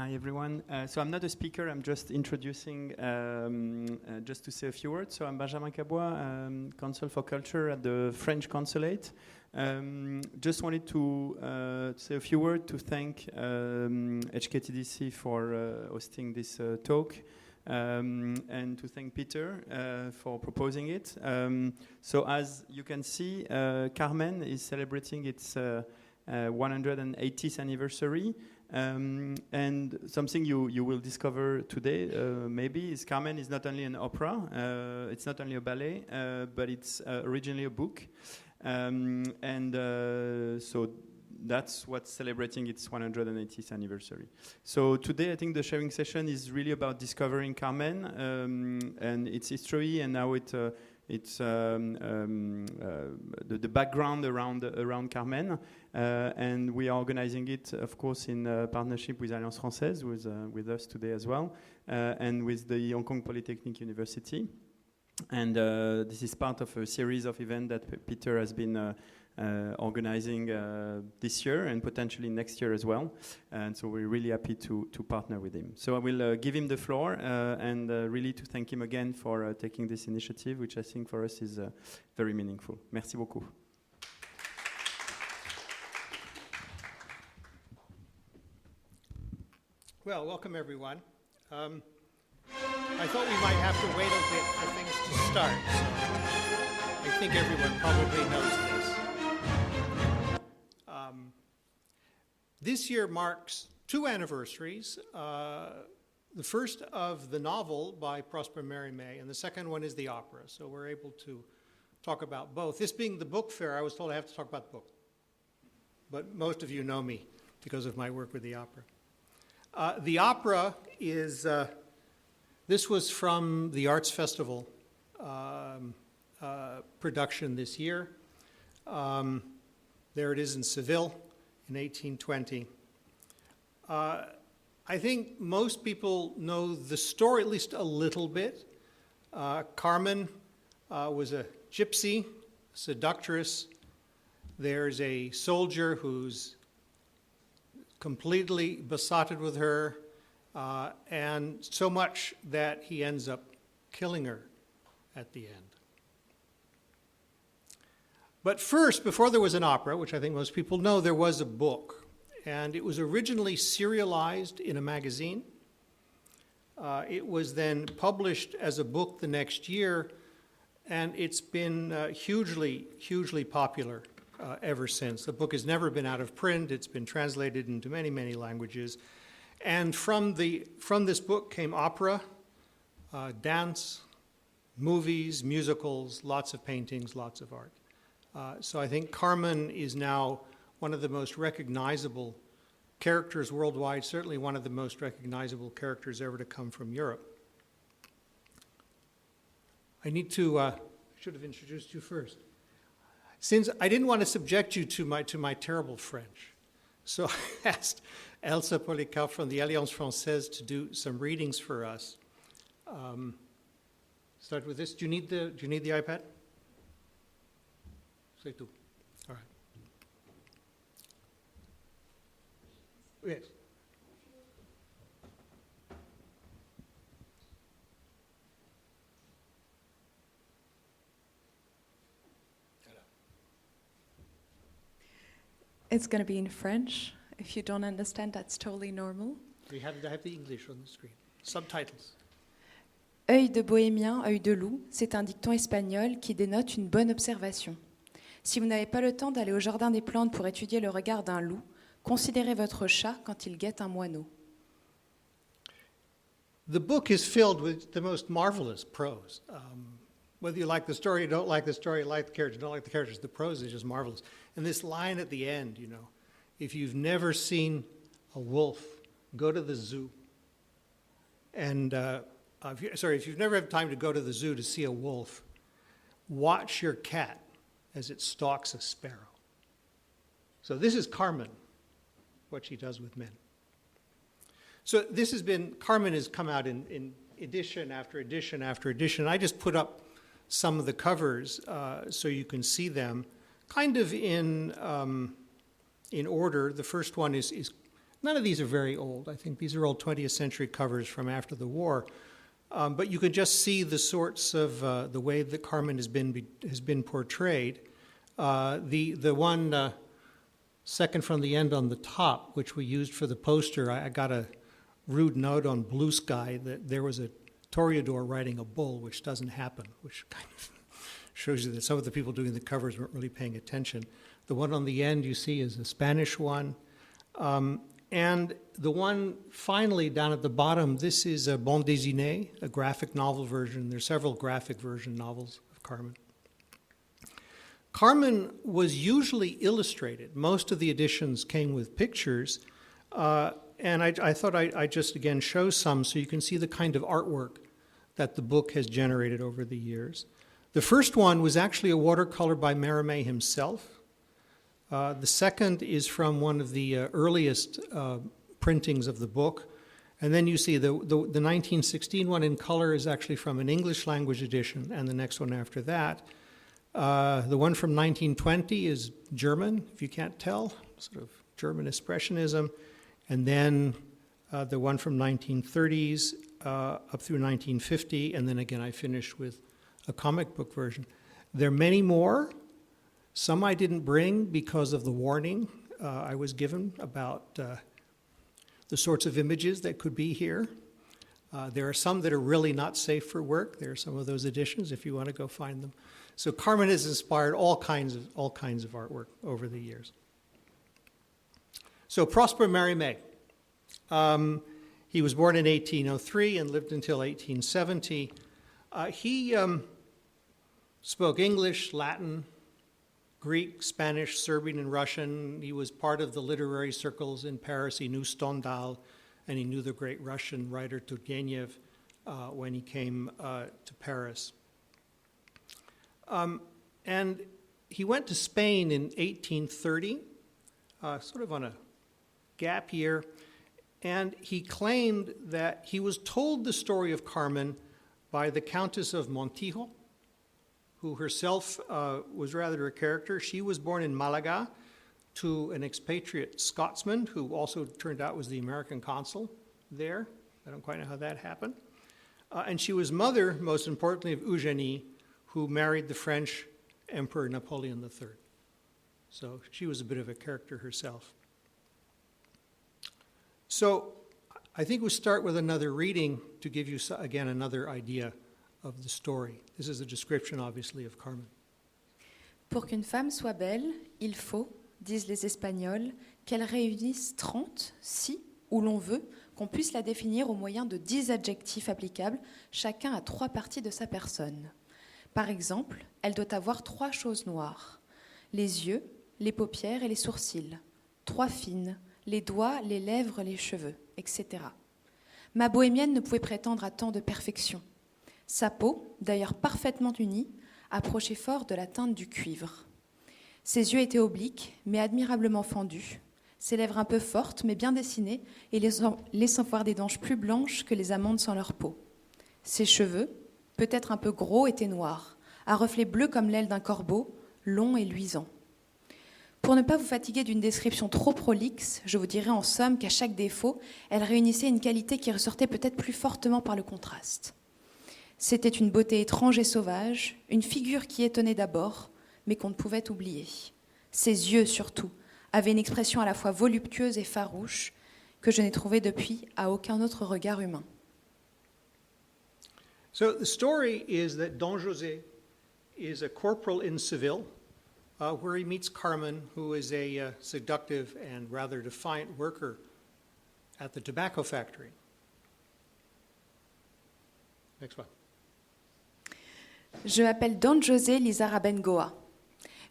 Hi everyone. So I'm not a speaker, I'm just introducing, just to say a few words. So I'm Benjamin Cabois, Consul for Culture at the French Consulate. Just wanted to say a few words to thank HKTDC for hosting this talk. And to thank Peter for proposing it. So as you can see, Carmen is celebrating its 180th anniversary. And something you will discover today, maybe, is Carmen is not only an opera, it's not only a ballet, but it's originally a book. So that's what's celebrating its 180th anniversary. So today I think the sharing session is really about discovering Carmen and its history and how the background around Carmen. And we are organizing it, of course, in partnership with Alliance Française, who is with us today as well, and with the Hong Kong Polytechnic University. And this is part of a series of events that Peter has been organizing this year and potentially next year as well. And so we're really happy to partner with him. So I will give him the floor and really to thank him again for taking this initiative, which I think for us is very meaningful. Merci beaucoup. Well, welcome everyone. I thought we might have to wait a bit for things to start, so I think everyone probably knows this. This year marks two anniversaries. The first of the novel by Prosper Mérimée, and the second one is the opera. So we're able to talk about both. This being the book fair, I was told I have to talk about the book. But most of you know me because of my work with the opera. The opera is, this was from the Arts Festival production this year. There it is in Seville in 1820. I think most people know the story at least a little bit. Carmen was a gypsy, seductress. There's a soldier who's completely besotted with her, and so much that he ends up killing her at the end. But first, before there was an opera, which I think most people know, there was a book. And it was originally serialized in a magazine. It was then published as a book the next year, and it's been hugely, hugely popular ever since. The book has never been out of print. It's been translated into many, many languages. And from this book came opera, dance, movies, musicals, lots of paintings, lots of art. So I think Carmen is now one of the most recognizable characters worldwide, certainly one of the most recognizable characters ever to come from Europe. I need to, should have introduced you first. Since I didn't want to subject you to my terrible French, so I asked Elsa Policar from the Alliance Française to do some readings for us. Start with this. Do you need the iPad? C'est tout. All right. Yes. It's going to be in French. If you don't understand, that's totally normal. We have the English on the screen. Subtitles. Œil de bohémien, œil de loup, c'est un dicton espagnol qui dénote une bonne observation. Si vous n'avez pas le temps d'aller au jardin des plantes pour étudier le regard d'un loup, considérez votre chat quand il guette un moineau. The book is filled with the most marvelous prose. Whether you like the story, you don't like the story, you like the characters, you don't like the characters, the prose is just marvelous. And this line at the end, you know, if you've never seen a wolf, go to the zoo. And, if you've never had time to go to the zoo to see a wolf, watch your cat as it stalks a sparrow. So this is Carmen, what she does with men. So this has been, Carmen has come out in edition after edition after edition. I just put up some of the covers so you can see them kind of in order. The first one is None of these are very old. I think these are all 20th century covers from after the war. But you can just see the sorts of the way that Carmen has been portrayed. The one second from the end on the top, which we used for the poster, I got a rude note on Blue Sky that there was a toreador riding a bull, which doesn't happen, which kind of shows you that some of the people doing the covers weren't really paying attention. The one on the end you see is a Spanish one. And the one finally down at the bottom, this is a bande dessinée, a graphic novel version. There's several graphic version novels of Carmen. Carmen was usually illustrated. Most of the editions came with pictures. And I thought I'd just again show some so you can see the kind of artwork that the book has generated over the years. The first one was actually a watercolor by Mérimée himself. The second is from one of the earliest printings of the book. And then you see the 1916 one in color is actually from an English language edition, and the next one after that. The one from 1920 is German, if you can't tell, sort of German Expressionism. And then the one from 1930s up through 1950, and then again I finished with a comic book version. There are many more. Some I didn't bring because of the warning I was given about the sorts of images that could be here. There are some that are really not safe for work. There are some of those editions if you want to go find them. So Carmen has inspired all kinds of artwork over the years. So Prosper Mérimée. He was born in 1803 and lived until 1870. He spoke English, Latin, Greek, Spanish, Serbian, and Russian. He was part of the literary circles in Paris. He knew Stendhal, and he knew the great Russian writer Turgenev when he came to Paris. And he went to Spain in 1830, sort of on a gap year, and he claimed that he was told the story of Carmen by the Countess of Montijo, who herself was rather a character. She was born in Malaga to an expatriate Scotsman who also turned out was the American consul there. I don't quite know how that happened. And she was mother, most importantly, of Eugénie, who married the French Emperor Napoleon III. So she was a bit of a character herself. So I think we'll start with another reading to give you, again, another idea of the story. This is a description, obviously, of Carmen. Pour qu'une femme soit belle, il faut, disent les Espagnols, qu'elle réunisse 30, si, où l'on veut, qu'on puisse la définir au moyen de 10 adjectifs applicables, chacun à 3 parties de sa personne. Par exemple, elle doit avoir 3 choses noires, les yeux, les paupières et les sourcils, 3 fines, les doigts, les lèvres, les cheveux, etc. Ma bohémienne ne pouvait prétendre à tant de perfection. Sa peau, d'ailleurs parfaitement unie, approchait fort de la teinte du cuivre. Ses yeux étaient obliques, mais admirablement fendus, ses lèvres un peu fortes, mais bien dessinées, et laissant voir des dents plus blanches que les amandes sans leur peau. Ses cheveux, peut-être un peu gros, étaient noirs, à reflets bleus comme l'aile d'un corbeau, longs et luisants. Pour ne pas vous fatiguer d'une description trop prolixe, je vous dirai en somme qu'à chaque défaut, elle réunissait une qualité qui ressortait peut-être plus fortement par le contraste. C'était une beauté étrange et sauvage, une figure qui étonnait d'abord, mais qu'on ne pouvait oublier. Ses yeux, surtout, avaient une expression à la fois voluptueuse et farouche que je n'ai trouvée depuis à aucun autre regard humain. So the story is that Don José is a corporal in Seville, where he meets Carmen, who is a seductive and rather defiant worker at the tobacco factory. Next one. Je m'appelle Don José Lizarabengoa.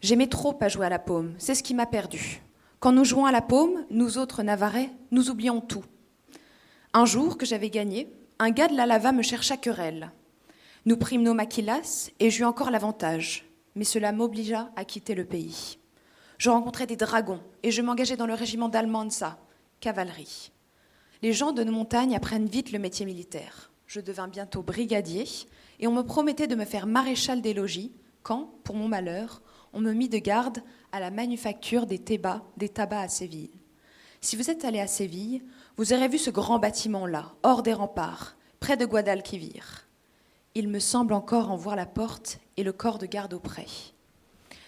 J'aimais trop à jouer à la paume, c'est ce qui m'a perdu. Quand nous jouons à la paume, nous autres Navarrais, nous oublions tout. Un jour que j'avais gagné, un gars de la lava me chercha querelle. Nous prîmes nos maquillas et j'eus encore l'avantage, mais cela m'obligea à quitter le pays. Je rencontrai des dragons et je m'engageai dans le régiment d'Almanza, cavalerie. Les gens de nos montagnes apprennent vite le métier militaire. Je devins bientôt brigadier et on me promettait de me faire maréchal des logis quand, pour mon malheur, on me mit de garde à la manufacture des tabacs à Séville. Si vous êtes allé à Séville, vous aurez vu ce grand bâtiment-là, hors des remparts, près de Guadalquivir. Il me semble encore en voir la porte et le corps de garde auprès.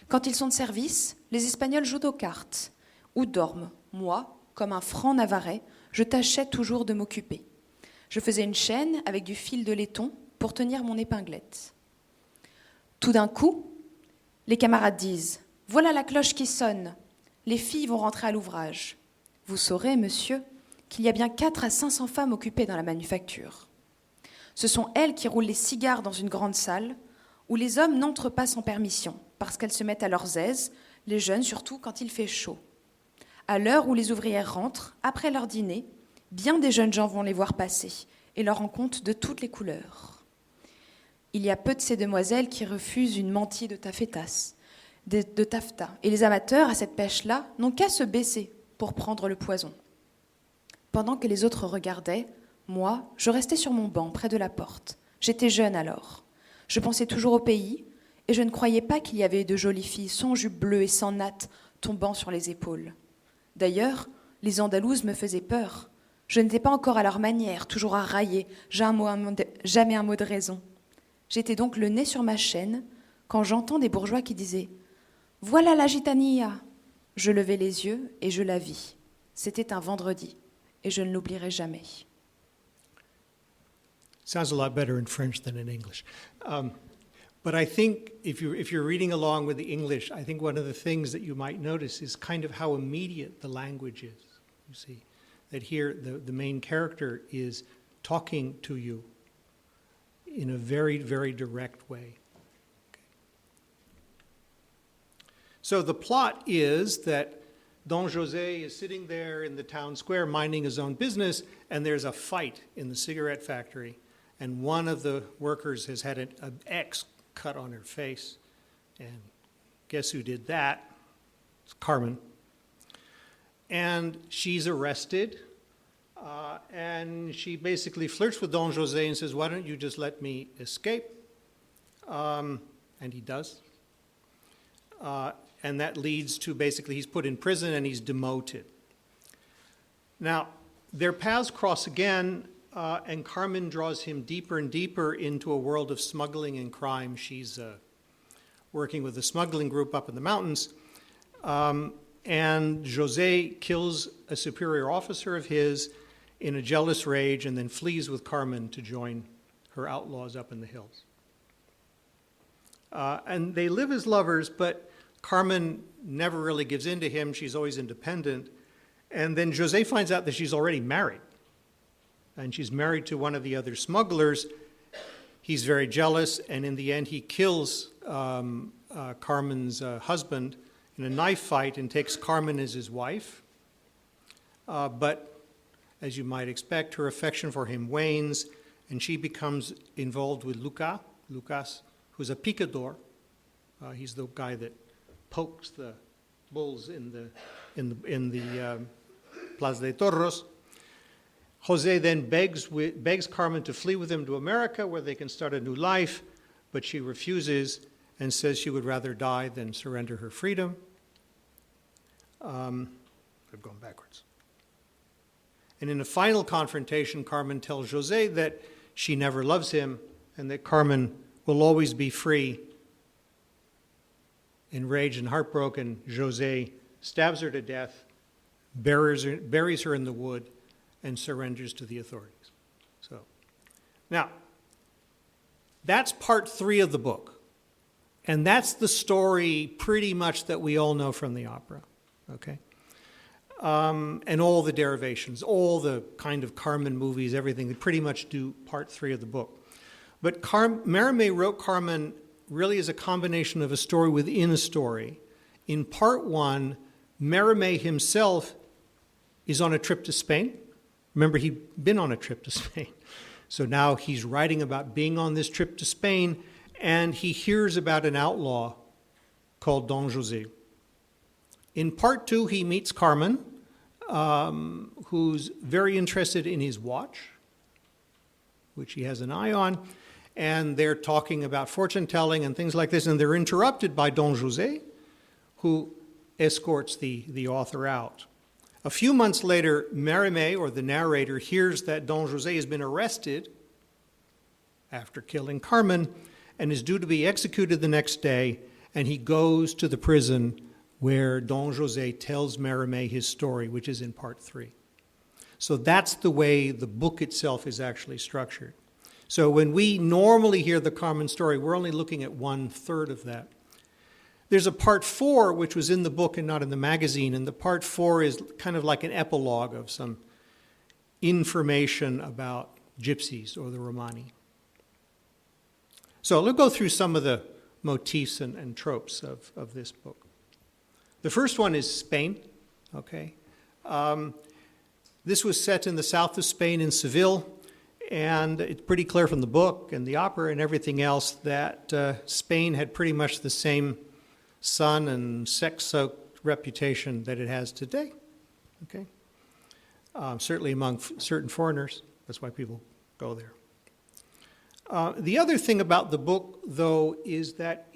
Quand ils sont de service, les Espagnols jouent aux cartes ou dorment. Moi, comme un franc navarrais, je tâchais toujours de m'occuper. Je faisais une chaîne avec du fil de laiton pour tenir mon épinglette. Tout d'un coup, les camarades disent « Voilà la cloche qui sonne. Les filles vont rentrer à l'ouvrage. Vous saurez, monsieur, qu'il y a bien 400 à 500 femmes occupées dans la manufacture. Ce sont elles qui roulent les cigares dans une grande salle où les hommes n'entrent pas sans permission parce qu'elles se mettent à leurs aises, les jeunes surtout quand il fait chaud. À l'heure où les ouvrières rentrent, après leur dîner, bien des jeunes gens vont les voir passer et leur en compte de toutes les couleurs. Il y a peu de ces demoiselles qui refusent une mantille de taffetas, de taffetas, et les amateurs à cette pêche-là n'ont qu'à se baisser pour prendre le poison. Pendant que les autres regardaient, moi, je restais sur mon banc près de la porte. J'étais jeune alors. Je pensais toujours au pays et je ne croyais pas qu'il y avait de jolies filles sans jupe bleue et sans nattes tombant sur les épaules. D'ailleurs, les Andalouses me faisaient peur. Je n'étais pas encore à leur manière, toujours à railler, jamais un mot de raison. J'étais donc le nez sur ma chaîne quand j'entends des bourgeois qui disaient « Voilà la gitanilla !» Je levai les yeux et je la vis. C'était un vendredi et je ne l'oublierai jamais. Sounds a lot better in French than in English. But I think if you're reading along with the English, I think one of the things that you might notice is kind of how immediate the language is. You see, that here the main character is talking to you in a very, very direct way. Okay. So the plot is that Don José is sitting there in the town square minding his own business, and there's a fight in the cigarette factory, and one of the workers has had an X cut on her face, and guess who did that? It's Carmen. And she's arrested, and she basically flirts with Don José and says, why don't you just let me escape? And he does. And that leads to basically he's put in prison and he's demoted. Now, their paths cross again, and Carmen draws him deeper and deeper into a world of smuggling and crime. She's working with a smuggling group up in the mountains, and José kills a superior officer of his in a jealous rage and then flees with Carmen to join her outlaws up in the hills. And they live as lovers, but Carmen never really gives in to him. She's always independent. And then José finds out that she's already married. And she's married to one of the other smugglers. He's very jealous, and in the end he kills Carmen's husband in a knife fight and takes Carmen as his wife. But as you might expect, her affection for him wanes, and she becomes involved with Lucas, who's a picador. He's the guy that pokes the bulls in the Plaza de Toros. José then begs Carmen to flee with him to America where they can start a new life, but she refuses and says she would rather die than surrender her freedom. I've gone backwards. And in a final confrontation, Carmen tells José that she never loves him and that Carmen will always be free. Enraged and heartbroken, José stabs her to death, buries her in the wood, and surrenders to the authorities. So, now, that's part 3 of the book. And that's the story pretty much that we all know from the opera, okay? And all the derivations, all the kind of Carmen movies, everything, they pretty much do part 3 of the book. But Mérimée wrote Carmen really as a combination of a story within a story. In part 1, Mérimée himself is on a trip to Spain. Remember, he'd been on a trip to Spain. So now he's writing about being on this trip to Spain, and he hears about an outlaw called Don José. In part 2, he meets Carmen, who's very interested in his watch, which he has an eye on, and they're talking about fortune-telling and things like this, and they're interrupted by Don José, who escorts the author out. A few months later, Mérimée, or the narrator, hears that Don José has been arrested after killing Carmen and is due to be executed the next day, and he goes to the prison where Don José tells Mérimée his story, which is in part 3. So that's the way the book itself is actually structured. So when we normally hear the Carmen story, we're only looking at 1/3 of that. There's a part 4, which was in the book and not in the magazine, and the part 4 is kind of like an epilogue of some information about gypsies or the Romani. So let's go through some of the motifs and tropes of this book. The first one is Spain, okay? This was set in the south of Spain in Seville, and it's pretty clear from the book and the opera and everything else that Spain had pretty much the same sun and sex-soaked reputation that it has today, okay? Certainly among certain foreigners. That's why people go there. The other thing about the book, though, is that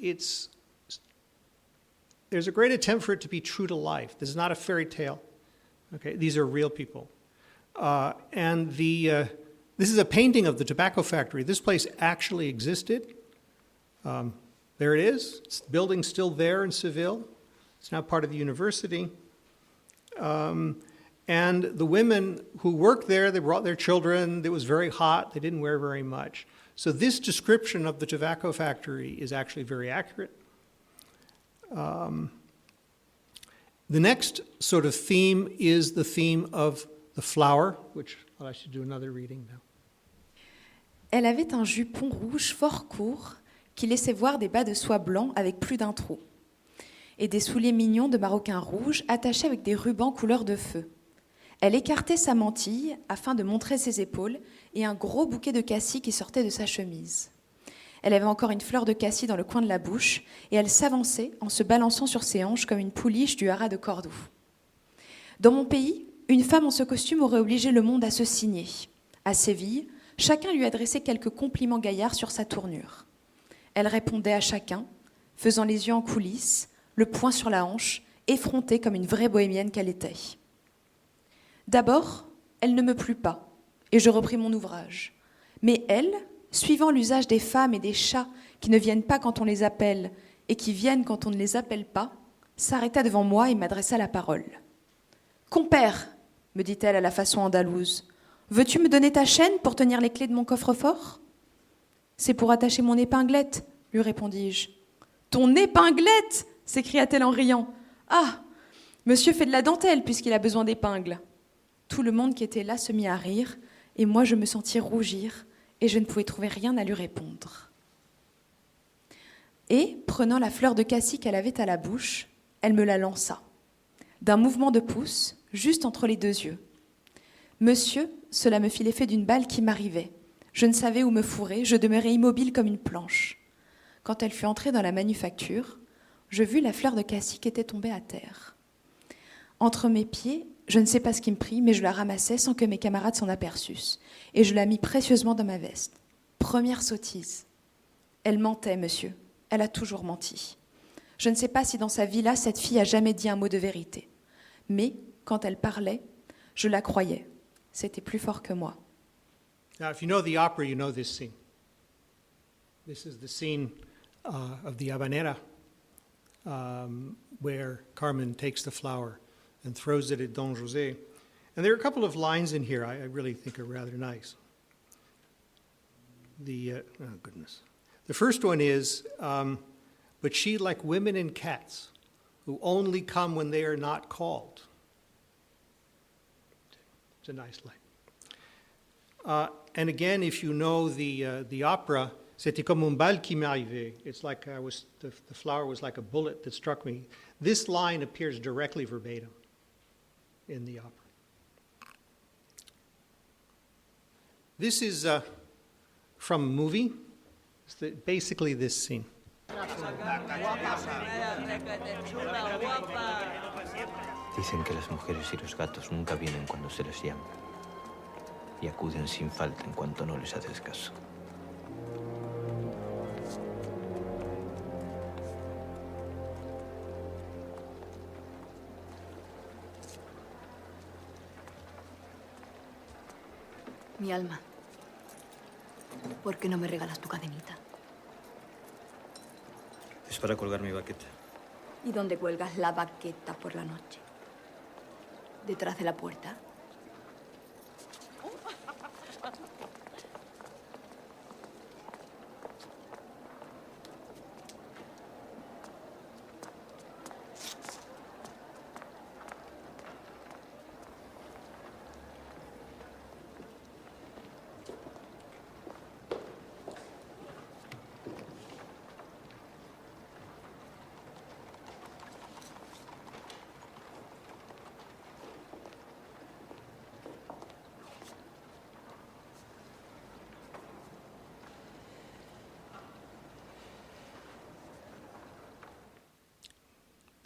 there's a great attempt for it to be true to life. This is not a fairy tale. Okay, these are real people. This is a painting of the tobacco factory. This place actually existed. There it is. The building's still there in Seville. It's now part of the university. And the women who worked there, they brought their children. It was very hot. They didn't wear very much. So this description of the tobacco factory is actually very accurate. The next sort of theme is the theme of the flower, which I should do another reading now. Elle avait un jupon rouge fort court qui laissait voir des bas de soie blancs avec plus d'un trou et des souliers mignons de maroquin rouge attachés avec des rubans couleur de feu. Elle écartait sa mantille afin de montrer ses épaules et un gros bouquet de cassis qui sortait de sa chemise. Elle avait encore une fleur de cassis dans le coin de la bouche et elle s'avançait en se balançant sur ses hanches comme une pouliche du haras de Cordoue. Dans mon pays, une femme en ce costume aurait obligé le monde à se signer. À Séville, chacun lui adressait quelques compliments gaillards sur sa tournure. Elle répondait à chacun, faisant les yeux en coulisses, le poing sur la hanche, effrontée comme une vraie bohémienne qu'elle était. D'abord, elle ne me plut pas, et je repris mon ouvrage. Mais elle, suivant l'usage des femmes et des chats qui ne viennent pas quand on les appelle et qui viennent quand on ne les appelle pas, s'arrêta devant moi et m'adressa la parole. « Compère, me dit-elle à la façon andalouse, veux-tu me donner ta chaîne pour tenir les clés de mon coffre-fort ? C'est pour attacher mon épinglette, lui répondis-je. Ton épinglette, s'écria-t-elle en riant. Ah, monsieur fait de la dentelle puisqu'il a besoin d'épingles. Tout le monde qui était là se mit à rire et moi je me sentis rougir et je ne pouvais trouver rien à lui répondre. Et, prenant la fleur de cassis qu'elle avait à la bouche, elle me la lança. D'un mouvement de pouce, juste entre les deux yeux. Monsieur, cela me fit l'effet d'une balle qui m'arrivait. Je ne savais où me fourrer, je demeurais immobile comme une planche. Quand elle fut entrée dans la manufacture, je vis la fleur de cassis qui était tombée à terre. Entre mes pieds, je ne sais pas ce qui me prit, mais je la ramassai sans que mes camarades s'en aperçussent, et je la mis précieusement dans ma veste. Première sottise. Elle mentait, monsieur. Elle a toujours menti. Je ne sais pas si dans sa vie-là, cette fille a jamais dit un mot de vérité. Mais, quand elle parlait, je la croyais. C'était plus fort que moi. Now, if you know the opera, you know this scene. This is the scene of the habanera, where Carmen takes the flower and throws it at Don José. And there are a couple of lines in here I really think are rather nice. The first one is, but she like women and cats who only come when they are not called. It's a nice line. And again, if you know the opera, c'était comme une balle qui m'est arrivée. It's like the flower was like a bullet that struck me. This line appears directly verbatim in the opera. This is from a movie. It's basically this scene. Dicen que las mujeres y los gatos nunca vienen cuando se les llama y acuden sin falta en cuanto no les haces caso. Mi alma, ¿por qué no me regalas tu cadenita? Es para colgar mi baqueta. ¿Y dónde cuelgas la baqueta por la noche? ¿Detrás de la puerta?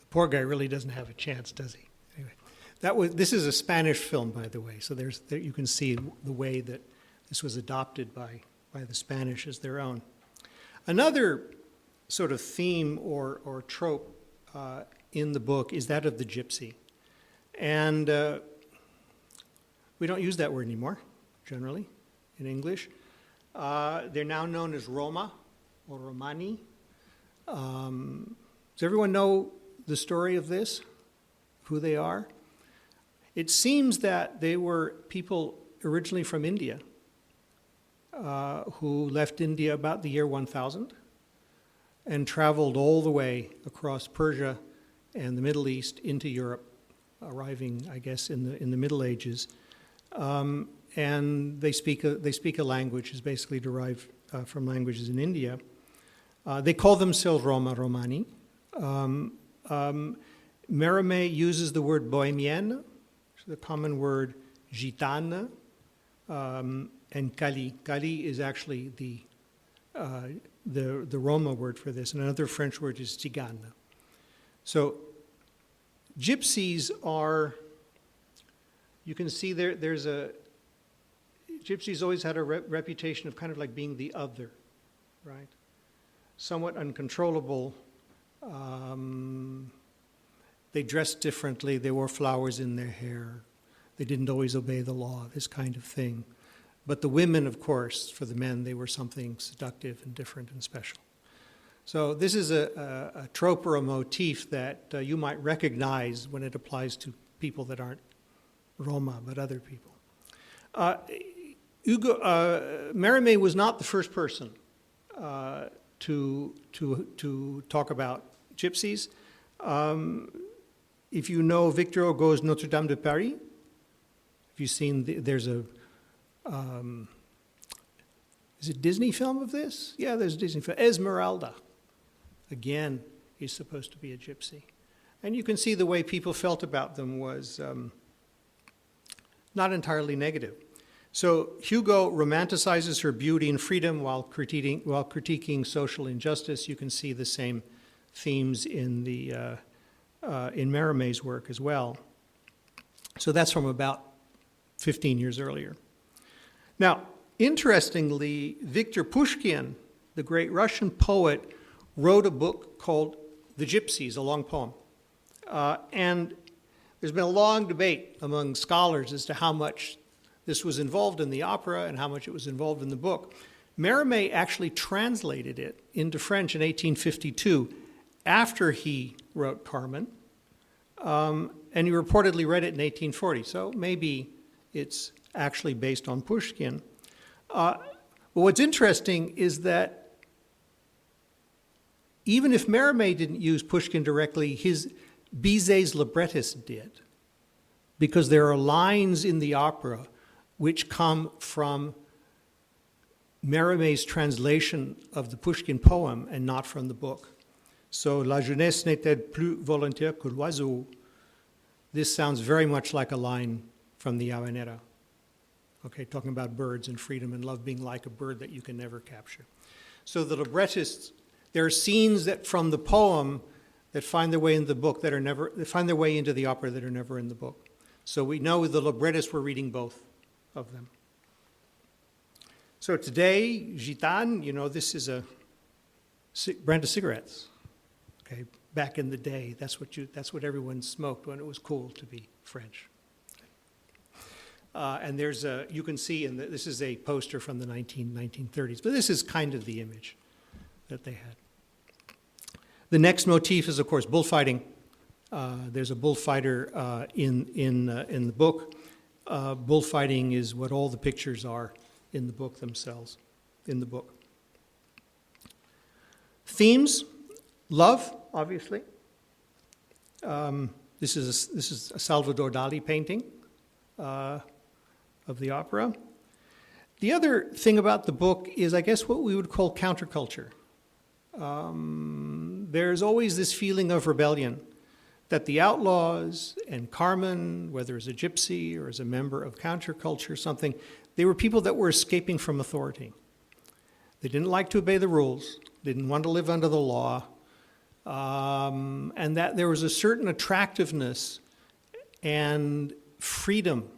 Poor guy really doesn't have a chance, does he? Anyway, this is a Spanish film, by the way, so there you can see the way that this was adopted by the Spanish as their own. Another sort of theme or trope in the book is that of the gypsy. And we don't use that word anymore, generally, in English. They're now known as Roma or Romani. Does everyone know the story of this, who they are? It seems that they were people originally from India who left India about the year 1000 and traveled all the way across Persia and the Middle East into Europe, arriving, I guess, in the Middle Ages. And they speak a language is basically derived from languages in India. They call themselves Roma Romani. Merimée uses the word bohémienne, the common word gitane, and Cali. Cali is actually the Roma word for this, and another French word is tzigane. So gypsies are, you can see gypsies always had a reputation of kind of like being the other, right? Somewhat uncontrollable. They dressed differently. They wore flowers in their hair. They didn't always obey the law, this kind of thing. But the women, of course, for the men, they were something seductive and different and special. So this is a trope or a motif that you might recognize when it applies to people that aren't Roma, but other people. Merimée was not the first person to talk about gypsies. If you know Victor Hugo's Notre Dame de Paris, have you seen, there's a, is it Disney film of this? Yeah, there's a Disney film. Esmeralda, again, is supposed to be a gypsy. And you can see the way people felt about them was not entirely negative. So Hugo romanticizes her beauty and freedom while critiquing social injustice. You can see the same themes in Merimée's work as well. So that's from about 15 years earlier. Now, interestingly, Victor Pushkin, the great Russian poet, wrote a book called The Gypsies, a long poem. And there's been a long debate among scholars as to how much this was involved in the opera and how much it was involved in the book. Merimée actually translated it into French in 1852 after he wrote Carmen, and he reportedly read it in 1840, so maybe it's actually based on Pushkin. But what's interesting is that even if Merimée didn't use Pushkin directly, his Bizet's librettist did, because there are lines in the opera which come from Merimée's translation of the Pushkin poem and not from the book. So, La jeunesse n'était plus volontaire que l'oiseau. This sounds very much like a line from the Habanera. Okay, talking about birds and freedom and love being like a bird that you can never capture. So the librettists, there are scenes that from the poem that find their way in the book that find their way into the opera that are never in the book. So we know the librettists were reading both of them. So today, Gitane, this is a brand of cigarettes. Okay, back in the day, that's what everyone smoked when it was cool to be French. And there's a, you can see, this is a poster from the 1930s, but this is kind of the image that they had. The next motif is, of course, bullfighting. There's a bullfighter in the book. Bullfighting is what all the pictures are in the book themselves, in the book. Themes, love, obviously. This is a Salvador Dali painting of the opera. The other thing about the book is, I guess, what we would call counterculture. There's always this feeling of rebellion, that the outlaws and Carmen, whether as a gypsy or as a member of counterculture or something, they were people that were escaping from authority. They didn't like to obey the rules, didn't want to live under the law, and that there was a certain attractiveness and freedom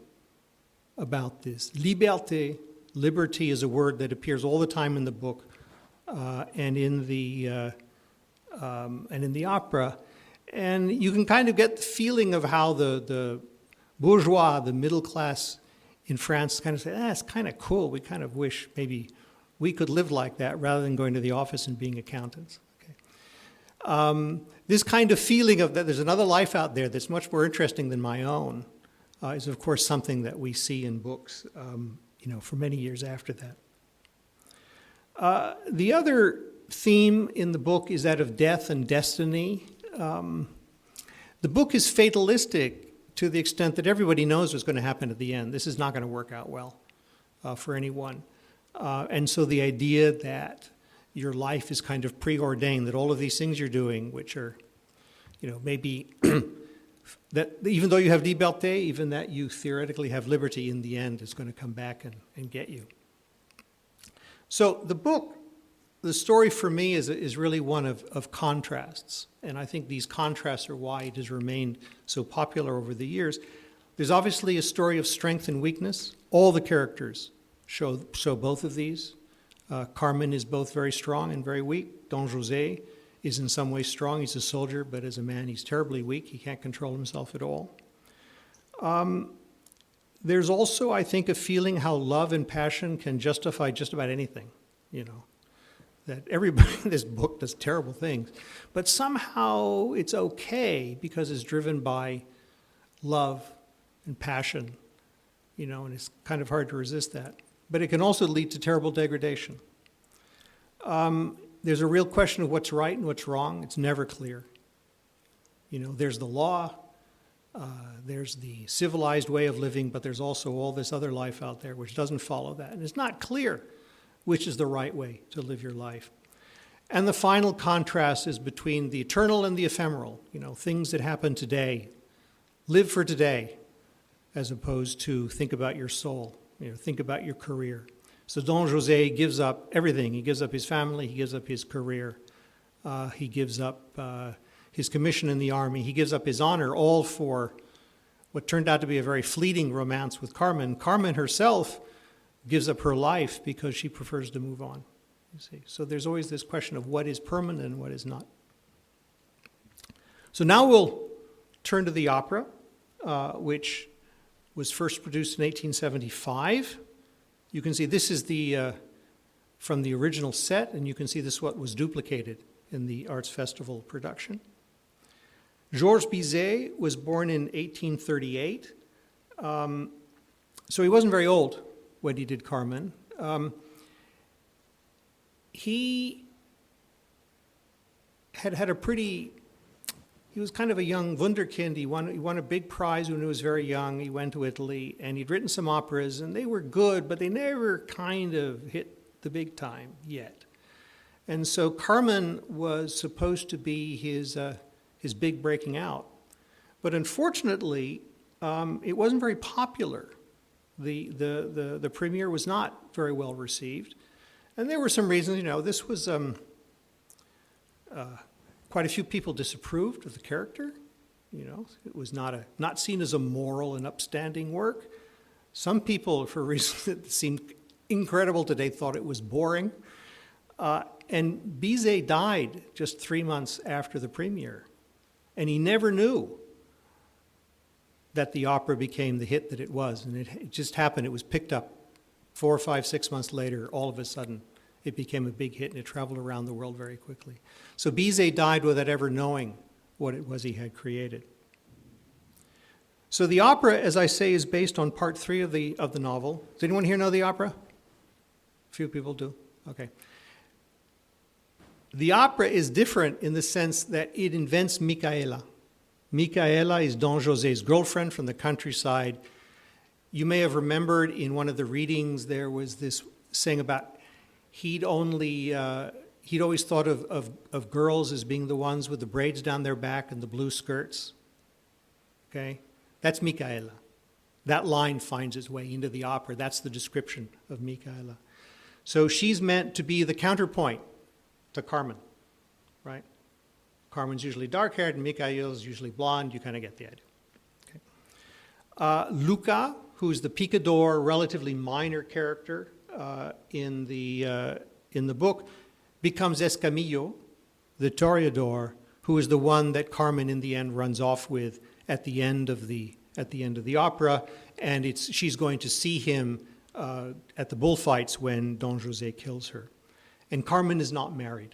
about this. Liberté, liberty is a word that appears all the time in the book and in the opera. And you can kind of get the feeling of how the bourgeois, the middle class in France, kind of say, it's kind of cool. We kind of wish maybe we could live like that rather than going to the office and being accountants. Okay. This kind of feeling of that there's another life out there that's much more interesting than my own is, of course, something that we see in books, for many years after that. The other theme in the book is that of death and destiny. The book is fatalistic to the extent that everybody knows what's going to happen at the end. This is not going to work out well for anyone. And so the idea that your life is kind of preordained, that all of these things you're doing, which are, maybe that even though you have liberté, even that you theoretically have liberty, in the end is going to come back and get you. So the book, the story for me is really one of contrasts. And I think these contrasts are why it has remained so popular over the years. There's obviously a story of strength and weakness. All the characters show both of these. Carmen is both very strong and very weak. Don José is in some ways strong. He's a soldier, but as a man, he's terribly weak. He can't control himself at all. There's also, I think, a feeling how love and passion can justify just about anything, that everybody in this book does terrible things, but somehow it's okay because it's driven by love and passion, and it's kind of hard to resist that. But it can also lead to terrible degradation. There's a real question of what's right and what's wrong. It's never clear. There's the law, there's the civilized way of living, but there's also all this other life out there which doesn't follow that. And it's not clear which is the right way to live your life. And the final contrast is between the eternal and the ephemeral, things that happen today. Live for today, as opposed to think about your soul, think about your career. So Don José gives up everything. He gives up his family, he gives up his career, he gives up his commission in the army, he gives up his honor, all for what turned out to be a very fleeting romance with Carmen. Carmen herself gives up her life because she prefers to move on, you see. So there's always this question of what is permanent and what is not. So now we'll turn to the opera, which was first produced in 1875. You can see this is from the original set, and you can see this is what was duplicated in the Arts Festival production. Georges Bizet was born in 1838. So he wasn't very old when he did Carmen. He had a pretty, he was kind of a young wunderkind. He won a big prize when he was very young. He went to Italy, and he'd written some operas, and they were good, but they never kind of hit the big time yet. And so Carmen was supposed to be his big breaking out. But unfortunately, it wasn't very popular. The premiere was not very well received. And there were some reasons, this was, quite a few people disapproved of the character. It was not seen as a moral and upstanding work. Some people, for reasons that seemed incredible today, thought it was boring. And Bizet died just 3 months after the premiere. And he never knew that the opera became the hit that it was. And it just happened. It was picked up 4, 5, 6 months later. All of a sudden, it became a big hit, and it traveled around the world very quickly. So Bizet died without ever knowing what it was he had created. So the opera, as I say, is based on part 3 of the novel. Does anyone here know the opera? A few people do. Okay. The opera is different in the sense that it invents Micaela. Micaela is Don José's girlfriend from the countryside. You may have remembered in one of the readings there was this saying about he'd always thought of girls as being the ones with the braids down their back and the blue skirts. Okay? That's Micaela. That line finds its way into the opera. That's the description of Micaela. So she's meant to be the counterpoint to Carmen, right? Carmen's usually dark-haired and Micaela's usually blonde. You kind of get the idea. Okay. Luca, who's the picador, relatively minor character in the book, becomes Escamillo, the toreador, who is the one that Carmen in the end runs off with at the end of the opera, and she's going to see him at the bullfights when Don José kills her. And Carmen is not married.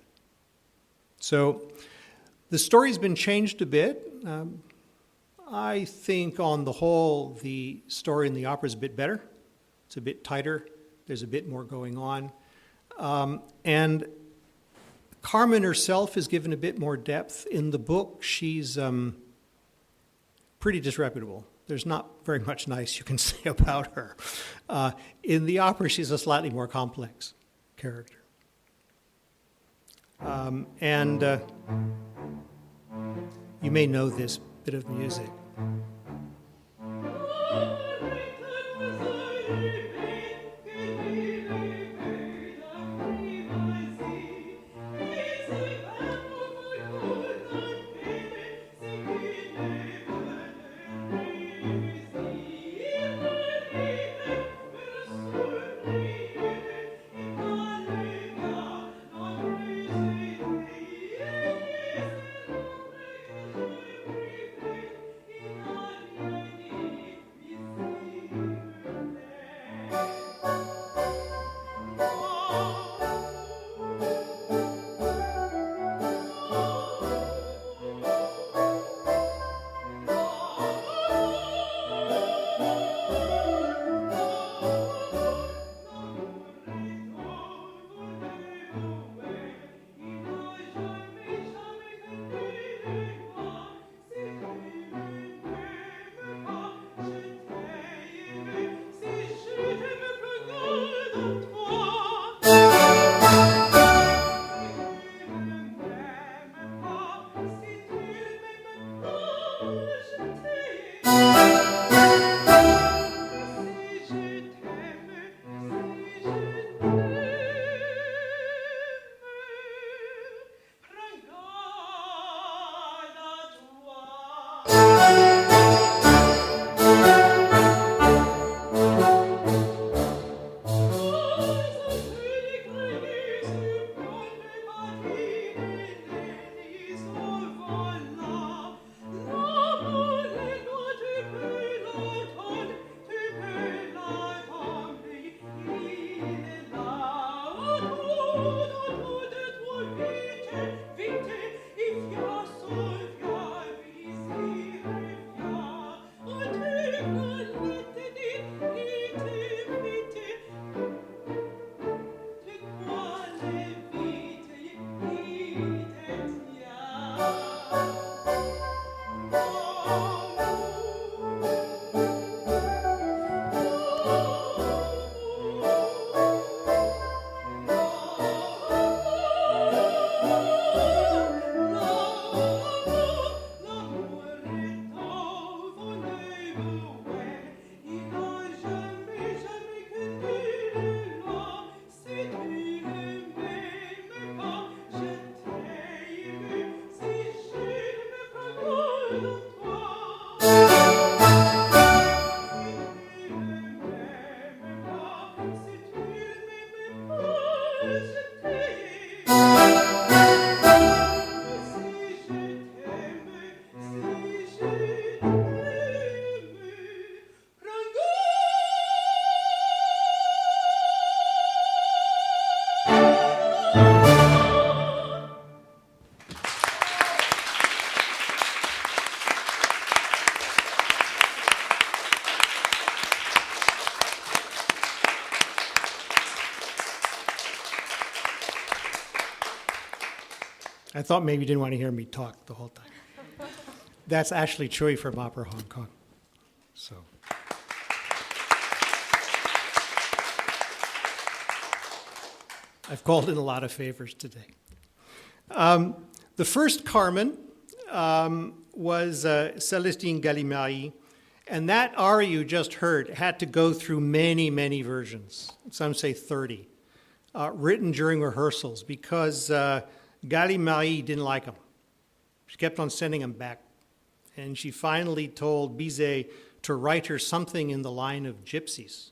So the story's been changed a bit. I think on the whole, the story in the opera is a bit better. It's a bit tighter. There's a bit more going on. And Carmen herself is given a bit more depth. In the book, she's pretty disreputable. There's not very much nice you can say about her. In the opera, she's a slightly more complex character. And you may know this bit of music. I thought maybe you didn't want to hear me talk the whole time. That's Ashley Choi from Opera Hong Kong. So. I've called in a lot of favors today. The first Carmen was Célestine Gallimard, and that aria you just heard had to go through many, many versions. Some say 30, written during rehearsals because Gallimard didn't like them. She kept on sending them back. And she finally told Bizet to write her something in the line of gypsies.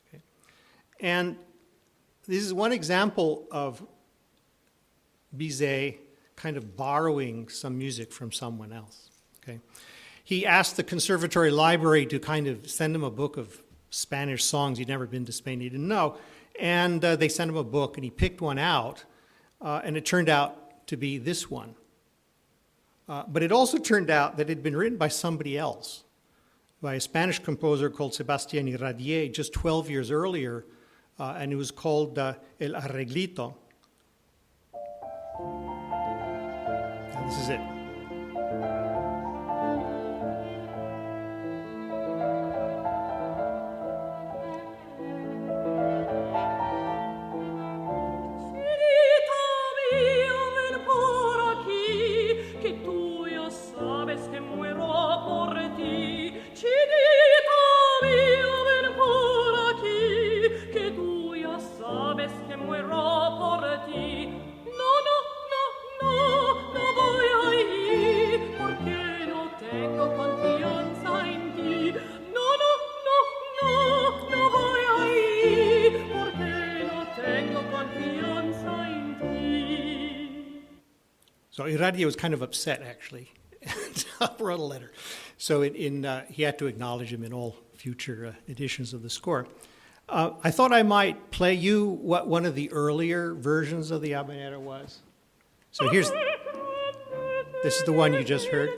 Okay? And this is one example of Bizet kind of borrowing some music from someone else. Okay? He asked the Conservatory Library to kind of send him a book of Spanish songs. He'd never been to Spain, he didn't know. And they sent him a book, and he picked one out, and it turned out to be this one. But it also turned out that it had been written by somebody else, by a Spanish composer called Sebastián Iradier just 12 years earlier, and it was called El Arreglito. And this is it. So Iradier was kind of upset, actually, and wrote a letter. So he had to acknowledge him in all future editions of the score. I thought I might play you what one of the earlier versions of the habanera was. So this is the one you just heard.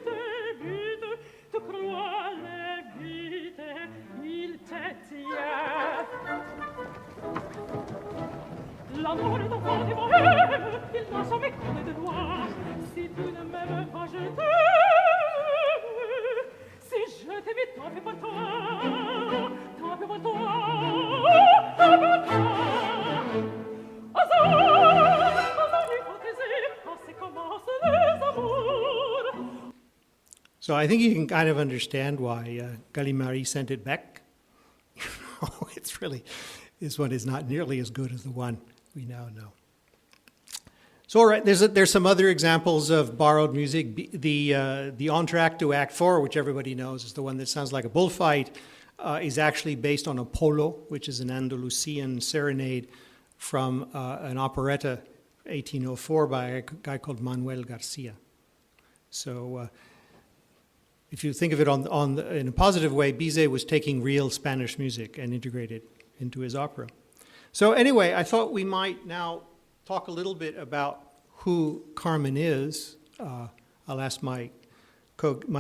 So I think you can kind of understand why Gallimard sent it back. This one is not nearly as good as the one we now know. So, all right, there's some other examples of borrowed music. The entr'acte to Act 4, which everybody knows is the one that sounds like a bullfight, is actually based on a polo, which is an Andalusian serenade from an operetta, 1804, by a guy called Manuel Garcia. So, if you think of it in a positive way, Bizet was taking real Spanish music and integrated into his opera. So anyway, I thought we might now talk a little bit about who Carmen is. I'll ask my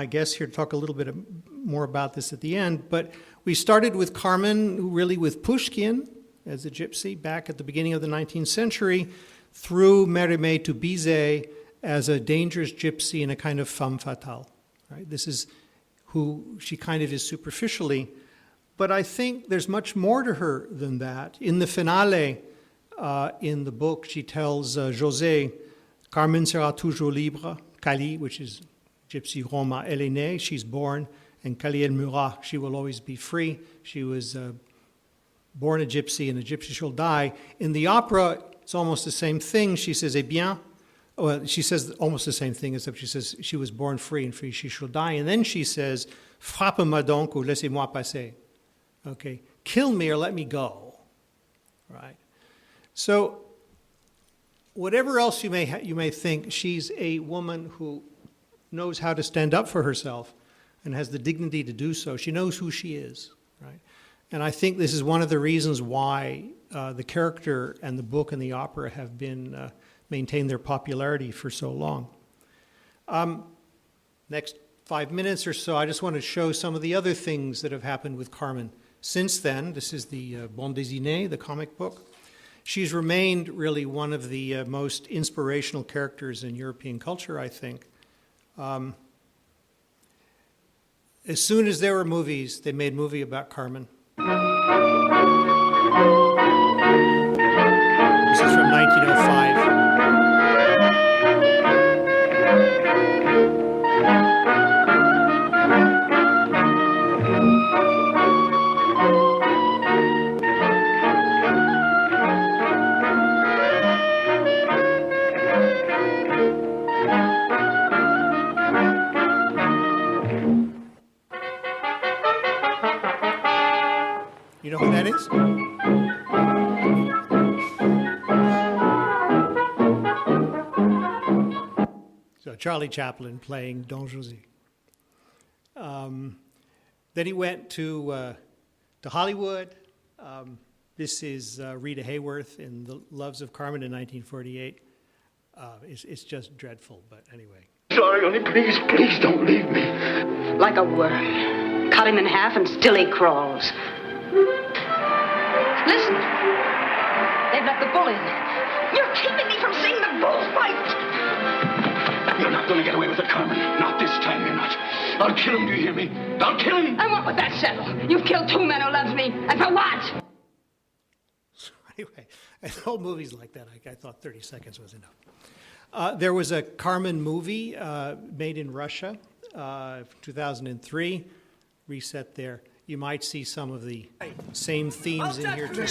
guests here to talk a little bit more about this at the end. But we started with Carmen, really with Pushkin as a gypsy back at the beginning of the 19th century, through Mérimée to Bizet as a dangerous gypsy and a kind of femme fatale. Right? This is who she kind of is superficially. But I think there's much more to her than that. In the finale, in the book, she tells José, Carmen sera toujours libre, Cali, which is Gypsy Roma, elle est née, she's born, and Cali elle mourra, she will always be free. She was born a gypsy, and a gypsy shall die. In the opera, it's almost the same thing. She says, eh bien, well, she says almost the same thing, except she says she was born free, and free she shall die. And then she says, frappe-moi donc ou laissez-moi passer. Okay, kill me or let me go, right? So, whatever else you may think, she's a woman who knows how to stand up for herself and has the dignity to do so. She knows who she is, right? And I think this is one of the reasons why the character and the book and the opera have been maintained their popularity for so long. Next 5 minutes or so, I just want to show some of the other things that have happened with Carmen. Since then, this is the Bande Dessinée, the comic book. She's remained really one of the most inspirational characters in European culture, I think. As soon as there were movies, they made a movie about Carmen. This is from 1905. You know who that is? So Charlie Chaplin playing Don José. Then he went to Hollywood. This is Rita Hayworth in The Loves of Carmen in 1948. It's just dreadful, but anyway. Sorry, only please, please don't leave me. Like a worm. Cut him in half and still he crawls. Listen. They've let the bull in. You're keeping me from seeing the bull fight. You're not going to get away with it, Carmen. Not this time, you're not. I'll kill him, do you hear me? I'll kill him. And what would that settle? You've killed two men who loved me. And for what? So anyway, I thought movies like that, I thought 30 seconds was enough. There was a Carmen movie made in Russia, 2003, reset there. You might see some of the same themes in here too.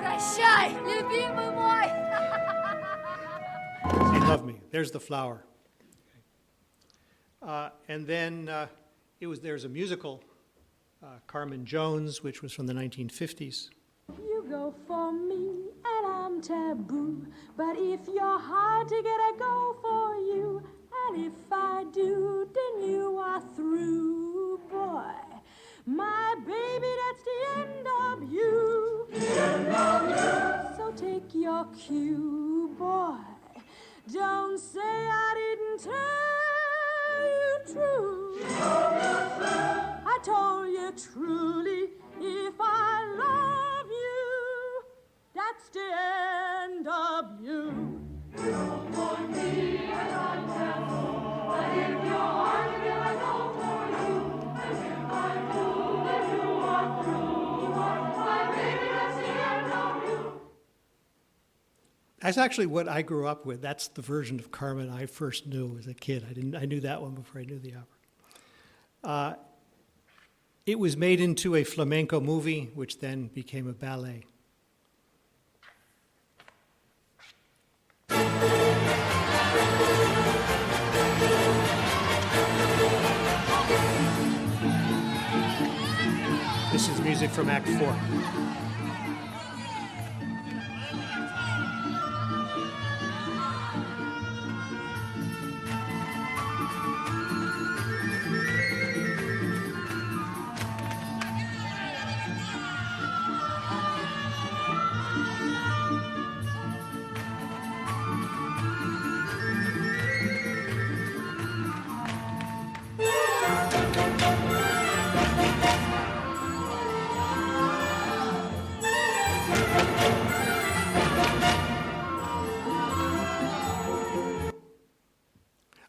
Прощай, любимый мой! They love me. There's the flower. And then there's a musical, Carmen Jones, which was from the 1950s. You go for me and I'm taboo, but if you're hard to get, I go for you. And if I do, then you are through, boy. My baby, that's the end of you. The end of you. So take your cue, boy. Don't say I didn't tell you true. I told you truly, if I love you, that's the end of you. Don't want me and I'm careful, but if you're hard to get, I go for you. And if I do, then you are through. My baby, that's the end of you. That's actually what I grew up with. That's the version of Carmen I first knew as a kid. I knew that one before I knew the opera. It was made into a flamenco movie, which then became a ballet. This is music from Act 4.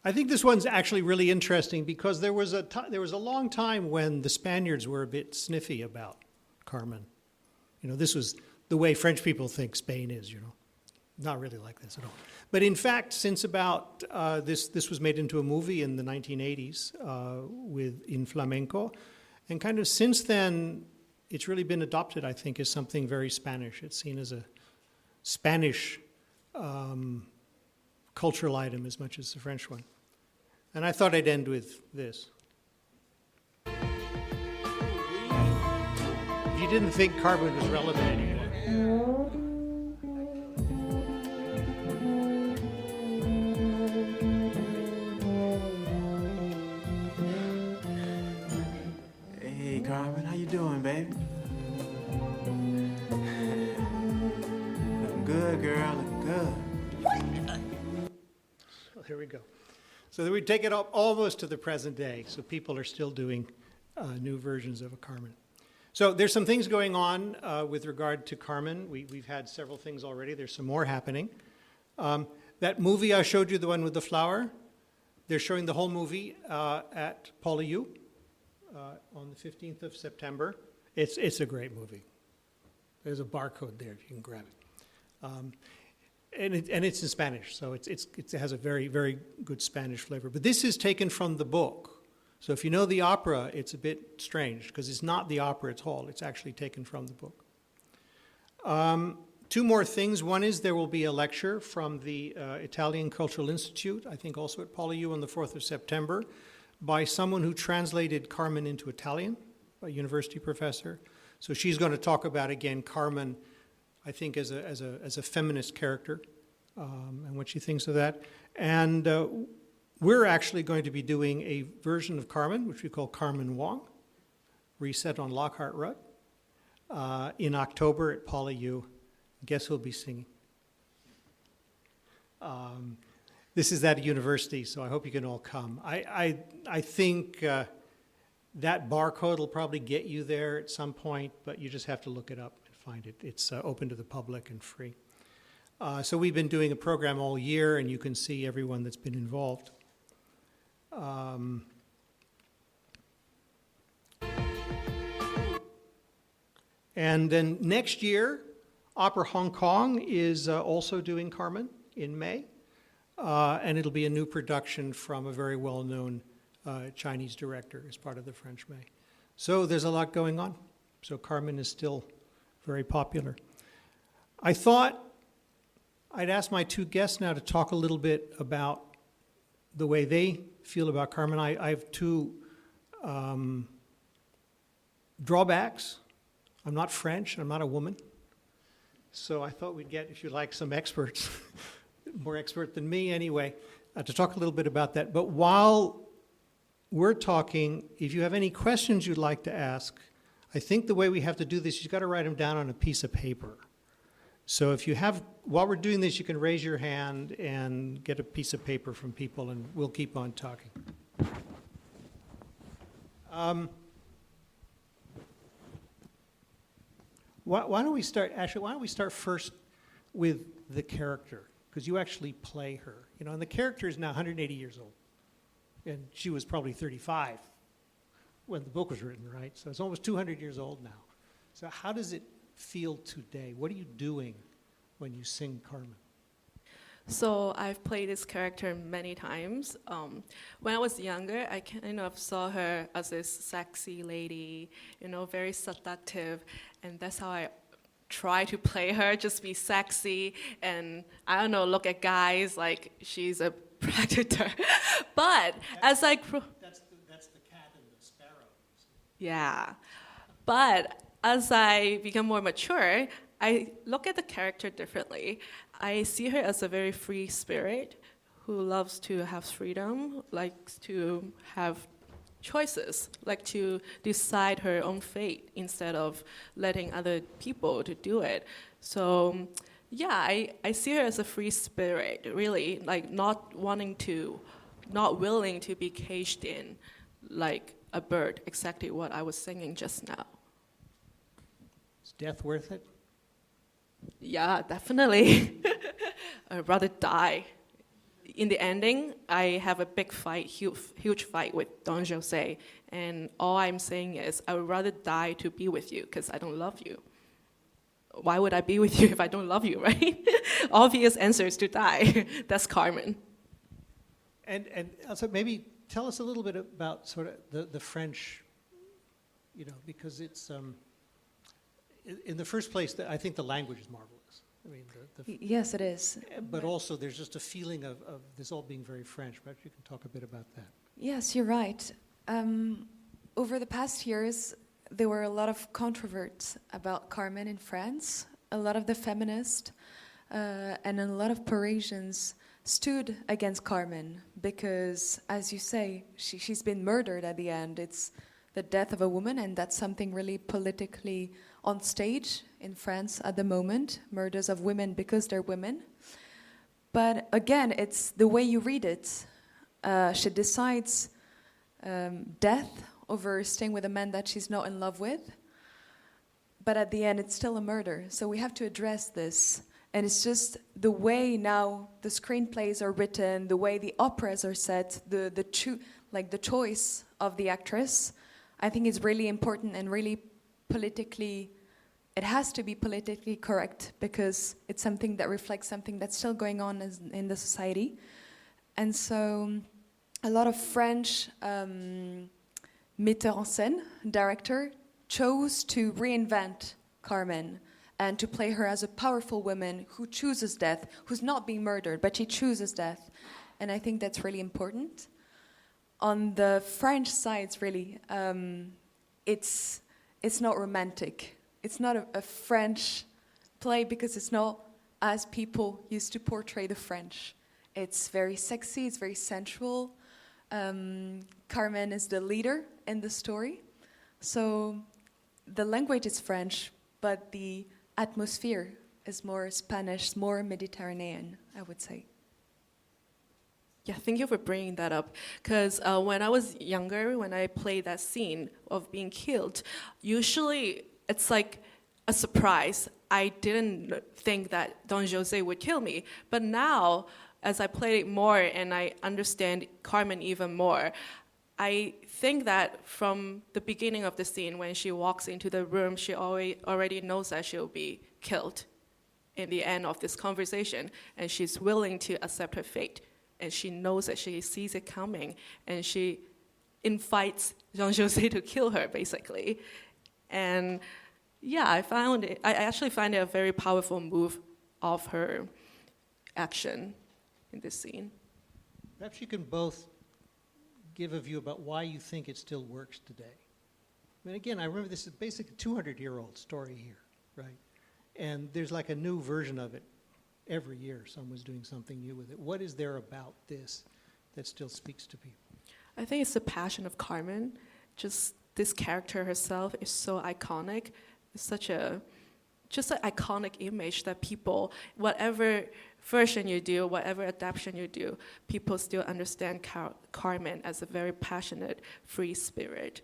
I think this one's actually really interesting because there was a long time when the Spaniards were a bit sniffy about Carmen. You know, this was the way French people think Spain is, you know. Not really like this at all. But in fact, since about this was made into a movie in the 1980s in flamenco, and kind of since then, it's really been adopted, I think, as something very Spanish. It's seen as a Spanish cultural item as much as the French one. And I thought I'd end with this. If you didn't think Carmen was relevant anymore. Hey, Carmen, how you doing, baby? Looking good, girl, looking good. So here we go. So we take it up almost to the present day. So people are still doing new versions of a Carmen. So there's some things going on with regard to Carmen. We've had several things already. There's some more happening. That movie I showed you, the one with the flower, they're showing the whole movie at Polyou on the 15th of September. It's a great movie. There's a barcode there if you can grab it. And it's in Spanish, so it has a very, very good Spanish flavor. But this is taken from the book. So if you know the opera, it's a bit strange, because it's not the opera at all. It's actually taken from the book. Two more things. One is there will be a lecture from the Italian Cultural Institute, I think also at Polyou on the 4th of September, by someone who translated Carmen into Italian, a university professor. So she's going to talk about, again, Carmen, I think, as a feminist character, and what she thinks of that. And we're actually going to be doing a version of Carmen, which we call Carmen Wong, reset on Lockhart Road, in October at Polyou. Guess who'll be singing? This is at a university, so I hope you can all come. I think that barcode will probably get you there at some point, but you just have to look it up and find it. It's open to the public and free. So we've been doing a program all year, and you can see everyone that's been involved. And then next year, Opera Hong Kong is also doing Carmen in May, and it'll be a new production from a very well-known Chinese director as part of the French May. So there's a lot going on. So Carmen is still very popular. I thought I'd ask my two guests now to talk a little bit about the way they feel about Carmen. I have two drawbacks. I'm not French, I'm not a woman. So I thought we'd get, if you like, some experts, more expert than me anyway, to talk a little bit about that. But while we're talking, if you have any questions you'd like to ask, I think the way we have to do this, you've got to write them down on a piece of paper. So if you have, while we're doing this, you can raise your hand and get a piece of paper from people, and we'll keep on talking. Why don't we start, actually, why don't we start first with the character? Because you actually play her. You know, and the character is now 180 years old. And she was probably 35 when the book was written, right? So it's almost 200 years old now. So how does it feel today? What are you doing when you sing Carmen? So I've played this character many times. When I was younger, I kind of saw her as this sexy lady, you know, very seductive, and that's how I try to play her, just be sexy, and I don't know, look at guys like she's a predator. But as I that's the cat and the sparrow. Yeah, but as I become more mature, I look at the character differently. I see her as a very free spirit who loves to have freedom, likes to have choices, like to decide her own fate instead of letting other people to do it. So yeah, I see her as a free spirit, really, like not willing to be caged in like a bird, exactly what I was singing just now. Is death worth it? Yeah, definitely. I'd rather die. In the ending, I have a big fight, huge fight with Don Jose, and all I'm saying is I would rather die to be with you because I don't love you. Why would I be with you if I don't love you, right? Obvious answer is to die. That's Carmen. And also maybe tell us a little bit about sort of the French, you know, because it's in the first place, I think the language is marvelous. I mean, Yes, it is. But also, there's just a feeling of this all being very French. Perhaps you can talk a bit about that. Yes, you're right. Over the past years, there were a lot of controversies about Carmen in France. A lot of the feminists and a lot of Parisians stood against Carmen because, as you say, she's been murdered at the end. It's the death of a woman, and that's something really politically on stage in France at the moment, murders of women because they're women. But again, it's the way you read it. She decides death over staying with a man that she's not in love with. but at the end it's still a murder. So we have to address this. And it's just the way now the screenplays are written, the way the operas are set, the choice of the actress, I think is really important and really politically, it has to be politically correct because it's something that reflects something that's still going on in the society. And so a lot of French metteur en scène, director, chose to reinvent Carmen and to play her as a powerful woman who chooses death, who's not being murdered, but she chooses death. And I think that's really important. On the French side, really, it's not romantic. It's not a French play because it's not as people used to portray the French. It's very sexy, it's very sensual. Carmen is the leader in the story. So the language is French, but the atmosphere is more Spanish, more Mediterranean, I would say. Yeah, thank you for bringing that up. Because when I was younger, when I played that scene of being killed, usually it's like a surprise. I didn't think that Don Jose would kill me. But now, as I play it more and I understand Carmen even more, I think that from the beginning of the scene, when she walks into the room, she already knows that she'll be killed in the end of this conversation, and she's willing to accept her fate. And she knows that she sees it coming, and she invites Jean José to kill her, basically. And yeah, I actually find it a very powerful move of her action in this scene. Perhaps you can both give a view about why you think it still works today. I mean, again, I remember this is basically a 200-year-old story here, right? And there's like a new version of it every year. Someone's doing something new with it. What is there about this that still speaks to people? I think it's the passion of Carmen. Just this character herself is so iconic. It's such just an iconic image that people, whatever version you do, whatever adaptation you do, people still understand Carmen as a very passionate, free spirit,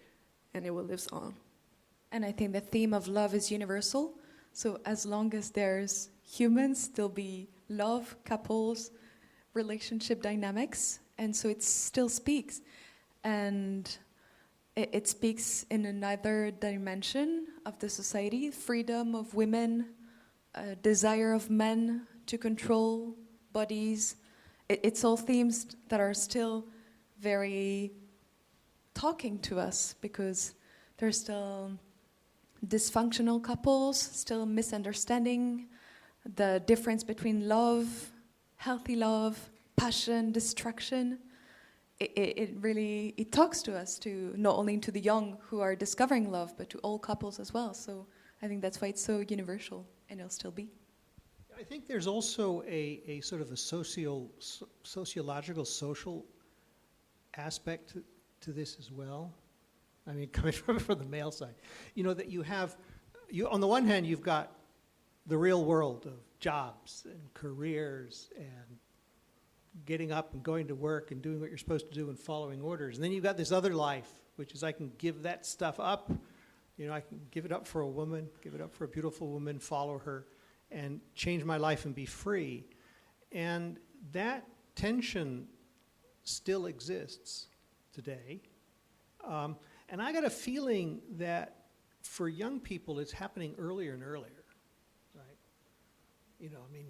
and it will live on. And I think the theme of love is universal. So as long as there's humans, there'll be love, couples, relationship dynamics, and so it still speaks. And it speaks in another dimension of the society, freedom of women, desire of men to control bodies. It's all themes that are still very talking to us because there's still dysfunctional couples, still misunderstanding, the difference between love, healthy love, passion, destruction. It really talks to us, to not only to the young who are discovering love, but to all couples as well. So I think that's why it's so universal, and it'll still be. I think there's also a sort of a sociological, social aspect to this as well. I mean, coming from the male side, you know, that you on the one hand, you've got the real world of jobs and careers and getting up and going to work and doing what you're supposed to do and following orders. And then you've got this other life, which is I can give that stuff up. You know, I can give it up for a woman, give it up for a beautiful woman, follow her, and change my life and be free. And that tension still exists today. And I got a feeling that for young people, it's happening earlier and earlier, right? You know, I mean,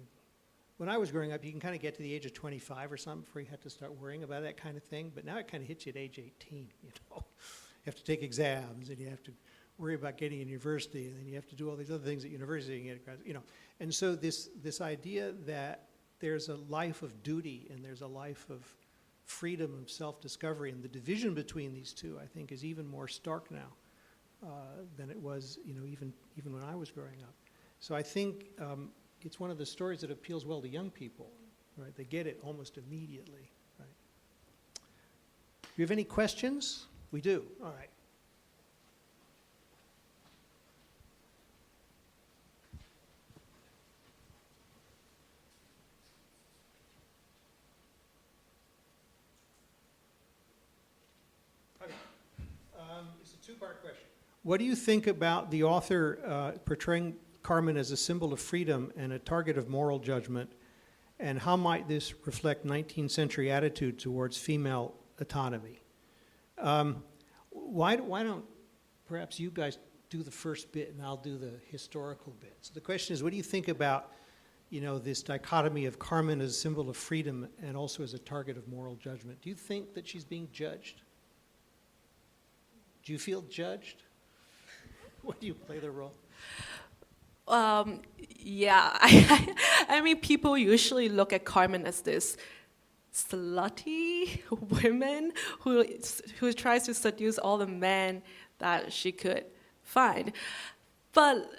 when I was growing up, you can kind of get to the age of 25 or something before you had to start worrying about that kind of thing. But now it kind of hits you at age 18, you know. You have to take exams, and you have to worry about getting in university, and then you have to do all these other things at university and get across, you know. And so this idea that there's a life of duty and there's a life of freedom of self-discovery, and the division between these two, I think, is even more stark now than it was, you know, even when I was growing up. So I think it's one of the stories that appeals well to young people, right? They get it almost immediately, right? Do you have any questions? We do. All right. Okay. It's a two-part question. What do you think about the author portraying Carmen as a symbol of freedom and a target of moral judgment, and how might this reflect 19th century attitude towards female autonomy? Why don't perhaps you guys do the first bit and I'll do the historical bit? So the question is, what do you think about, this dichotomy of Carmen as a symbol of freedom and also as a target of moral judgment? Do you think that she's being judged? Do you feel judged? When do you play the role? Yeah, I mean, people usually look at Carmen as this slutty woman who tries to seduce all the men that she could find. But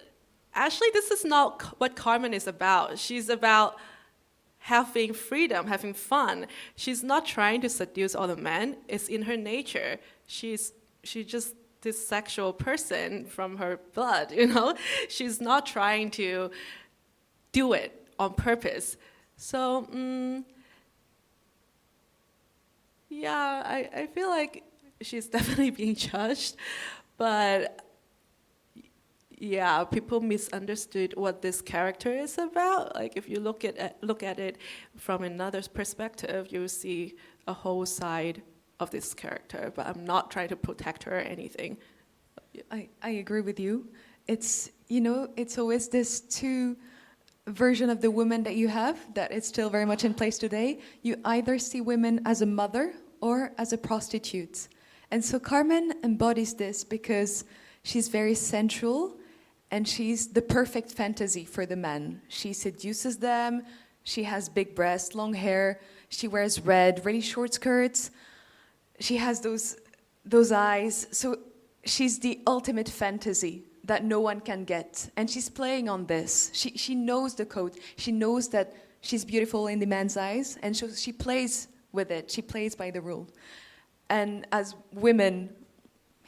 actually, this is not what Carmen is about. She's about having freedom, having fun. She's not trying to seduce all the men. It's in her nature. She's just this sexual person from her blood, She's not trying to do it on purpose. So, yeah, I feel like she's definitely being judged, but yeah, people misunderstood what this character is about. Like, if you look at it from another perspective, you see a whole side of this character, but I'm not trying to protect her or anything. I agree with you. It's always this two version of the woman that you have that is still very much in place today. You either see women as a mother or as a prostitute. And so Carmen embodies this because she's very sensual and she's the perfect fantasy for the men. She seduces them, she has big breasts, long hair, she wears red, really short skirts. She has those eyes. So she's the ultimate fantasy that no one can get. And she's playing on this. She knows the code. She knows that she's beautiful in the man's eyes. And so she plays with it. She plays by the rule. And as women,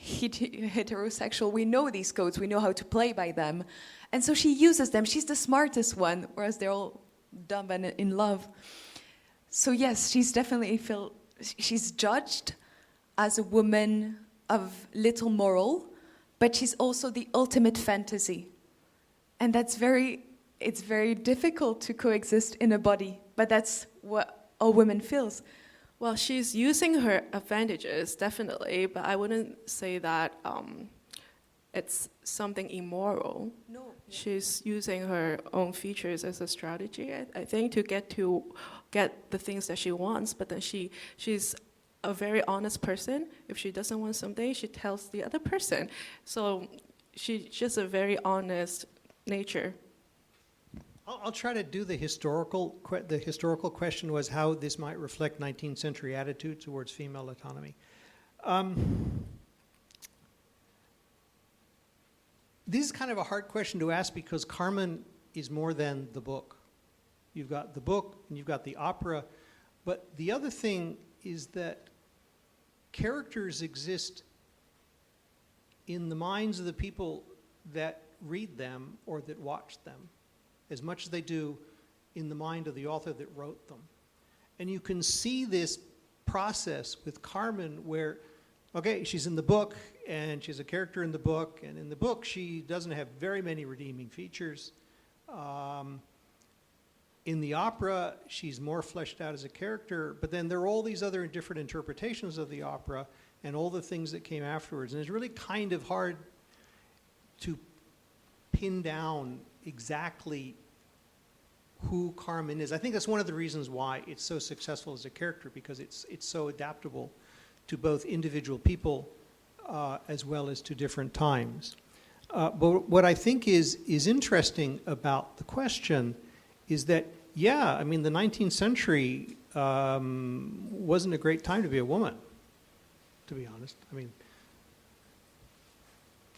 heterosexual, we know these codes. We know how to play by them. And so she uses them. She's the smartest one, whereas they're all dumb and in love. So yes, she's judged as a woman of little moral, but she's also the ultimate fantasy. And it's very difficult to coexist in a body, but that's what a woman feels. Well, she's using her advantages, definitely, but I wouldn't say that it's something immoral. No. Yeah. She's using her own features as a strategy, I think, to get the things that she wants, but then she's a very honest person. If she doesn't want something, she tells the other person. So she's just a very honest nature. I'll try to do the historical. The historical question was how this might reflect 19th century attitude towards female autonomy. This is kind of a hard question to ask because Carmen is more than the book. You've got the book and you've got the opera, but the other thing is that characters exist in the minds of the people that read them or that watch them, as much as they do in the mind of the author that wrote them. And you can see this process with Carmen where, okay, she's in the book, and she's a character in the book, and in the book she doesn't have very many redeeming features. In the opera, she's more fleshed out as a character, but then there are all these other different interpretations of the opera and all the things that came afterwards. And it's really kind of hard to pin down exactly who Carmen is. I think that's one of the reasons why it's so successful as a character, because it's so adaptable to both individual people as well as to different times. But what I think is interesting about the question is that, yeah, I mean, the 19th century wasn't a great time to be a woman, to be honest. I mean,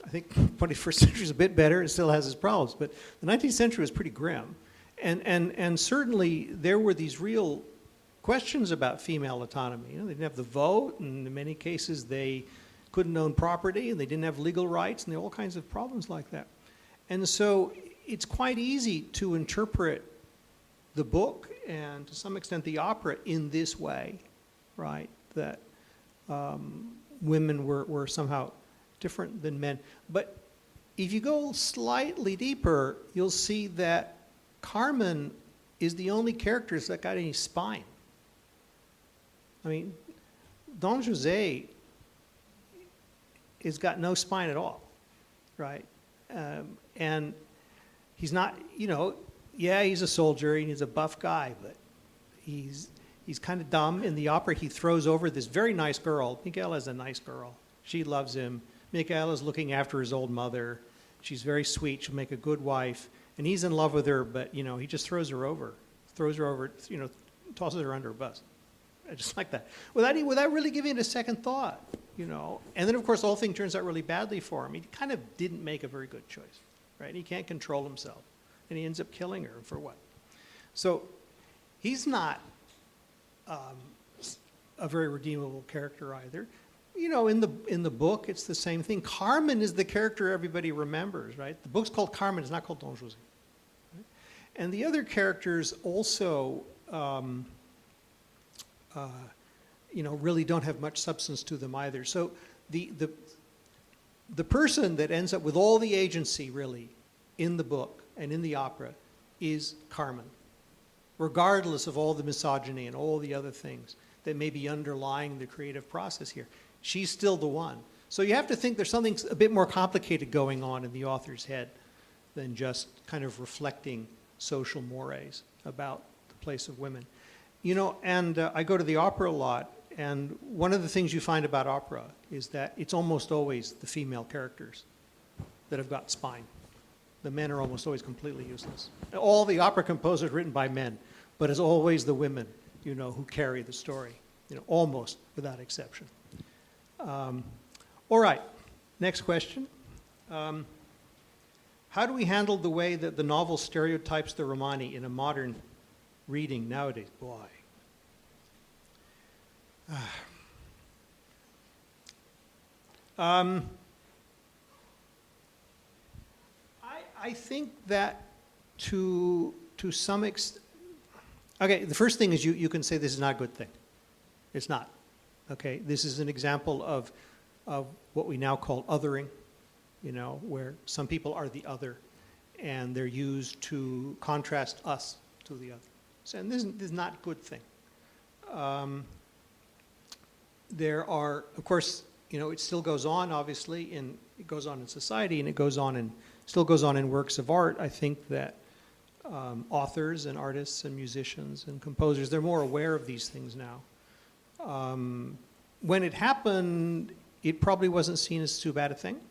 I think 21st century is a bit better. It still has its problems, but the 19th century was pretty grim. And certainly there were these real questions about female autonomy. They didn't have the vote, and in many cases they couldn't own property, and they didn't have legal rights, and there were all kinds of problems like that. And so it's quite easy to interpret the book and to some extent the opera in this way, right? That women were somehow different than men. But if you go slightly deeper, you'll see that Carmen is the only character that's got any spine. I mean, Don José has got no spine at all, right? And he's not, yeah, he's a soldier and he's a buff guy, but he's kind of dumb. In the opera, he throws over this very nice girl. Micaela's a nice girl. She loves him. Micaela's looking after his old mother. She's very sweet. She'll make a good wife. And he's in love with her, but, he just throws her over, tosses her under a bus. Just like that. Without really giving it a second thought, And then, of course, the whole thing turns out really badly for him. He kind of didn't make a very good choice, right? He can't control himself. And he ends up killing her for what? So he's not a very redeemable character either. In the book, it's the same thing. Carmen is the character everybody remembers, right? The book's called Carmen. It's not called Don José. Right? And the other characters also, really don't have much substance to them either. So the person that ends up with all the agency, really, in the book and in the opera is Carmen, regardless of all the misogyny and all the other things that may be underlying the creative process here. She's still the one. So you have to think there's something a bit more complicated going on in the author's head than just kind of reflecting social mores about the place of women. And I go to the opera a lot, and one of the things you find about opera is that it's almost always the female characters that have got spine. The men are almost always completely useless. All the opera composers written by men, but it's always the women, who carry the story, almost without exception. All right, next question. How do we handle the way that the novel stereotypes the Romani in a modern reading nowadays? Boy. I think that to some extent, okay, the first thing is you can say this is not a good thing. It's not. Okay, this is an example of what we now call othering, where some people are the other, and they're used to contrast us to the other. So, and this is not a good thing. There are, of course, it still goes on, obviously, it goes on in society, and it still goes on in works of art. I think that authors and artists and musicians and composers, they're more aware of these things now. When it happened, it probably wasn't seen as too bad a thing,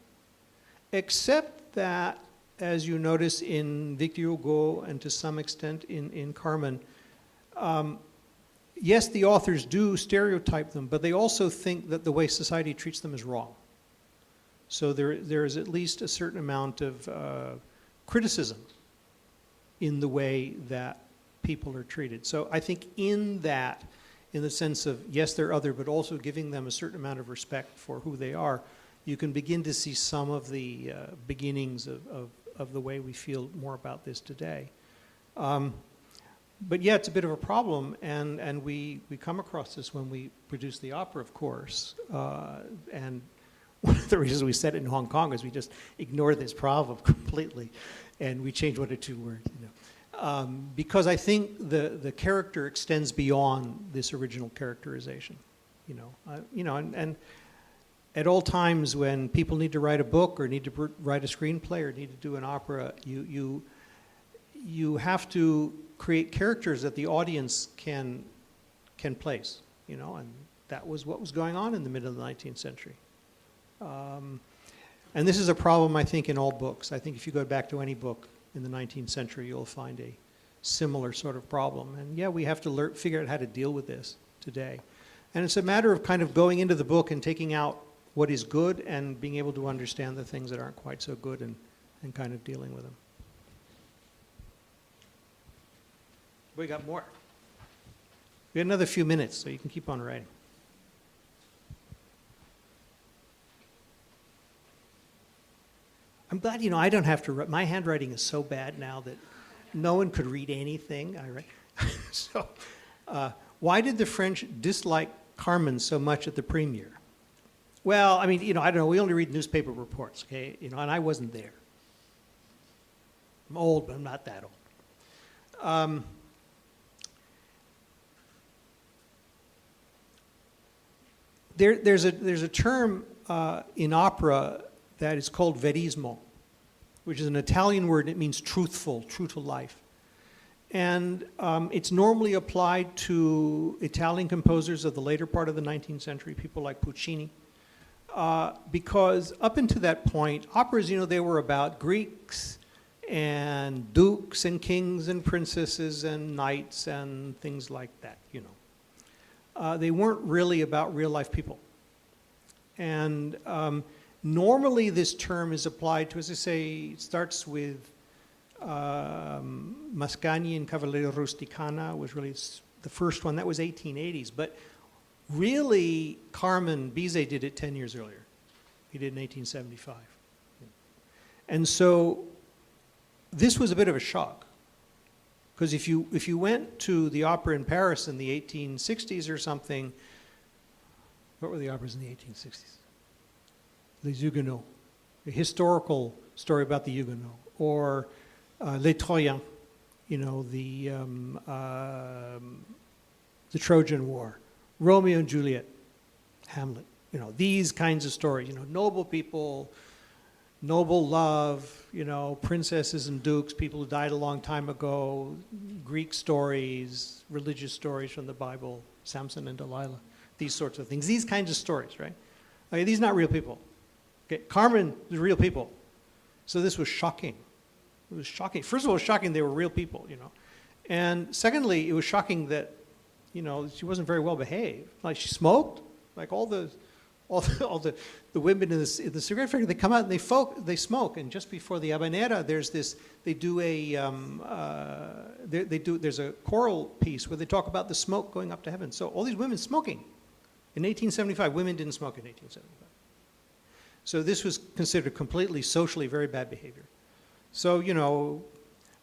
except that, as you notice in Victor Hugo and to some extent in Carmen, yes, the authors do stereotype them, but they also think that the way society treats them is wrong. So there is at least a certain amount of criticism in the way that people are treated. So I think in the sense of, yes, they're other, but also giving them a certain amount of respect for who they are, you can begin to see some of the beginnings of the way we feel more about this today. But yeah, it's a bit of a problem, and we come across this when we produce the opera, of course. And one of the reasons we set it in Hong Kong is we just ignore this problem completely, and we change one or two words. Because I think the character extends beyond this original characterization. And at all times when people need to write a book or need to write a screenplay or need to do an opera, you have to create characters that the audience can place, and that was what was going on in the middle of the 19th century. And this is a problem, I think, in all books. I think if you go back to any book in the 19th century, you'll find a similar sort of problem. And yeah, we have to figure out how to deal with this today. And it's a matter of kind of going into the book and taking out what is good and being able to understand the things that aren't quite so good and kind of dealing with them. We got more. We got another few minutes, so you can keep on writing. I'm glad, I don't have to write. My handwriting is so bad now that no one could read anything I write. So, why did the French dislike Carmen so much at the premiere? Well, I mean, I don't know. We only read newspaper reports, okay? And I wasn't there. I'm old, but I'm not that old. There's a term in opera that is called verismo, which is an Italian word. It means truthful, true to life. And it's normally applied to Italian composers of the later part of the 19th century, people like Puccini. Because up until that point, operas, they were about Greeks and dukes and kings and princesses and knights and things like that, They weren't really about real life people. And normally this term is applied to, as I say, it starts with Mascagni and Cavalleria Rusticana was really the first one. That was 1880s. But really, Carmen, Bizet did it 10 years earlier. He did in 1875. And so this was a bit of a shock. Because if you went to the opera in Paris in the 1860s or something, what were the operas in the 1860s? Les Huguenots, a historical story about the Huguenots, or Les Troyens, the Trojan War, Romeo and Juliet, Hamlet, these kinds of stories, noble people, noble love, princesses and dukes, people who died a long time ago, Greek stories, religious stories from the Bible, Samson and Delilah, these sorts of things, these kinds of stories, right? Okay, these are not real people. Okay, Carmen is real people. So this was shocking. It was shocking. First of all, it was shocking they were real people, And secondly, it was shocking that, she wasn't very well behaved. Like she smoked, like all the women in the cigarette factory, they come out and they smoke. And just before the habanera, there's this. They do there's a choral piece where they talk about the smoke going up to heaven. So all these women smoking. In 1875, women didn't smoke in 1875. So this was considered completely socially very bad behavior. So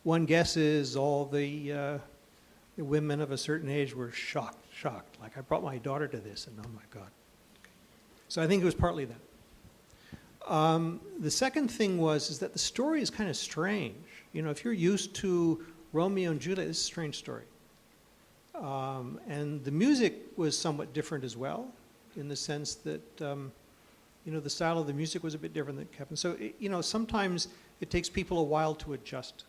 one guesses all the women of a certain age were shocked. Like I brought my daughter to this, and oh my God. So I think it was partly that. The second thing is that the story is kind of strange. If you're used to Romeo and Juliet, this is a strange story. And the music was somewhat different as well, in the sense that, the style of the music was a bit different than Kevin. So, sometimes it takes people a while to adjust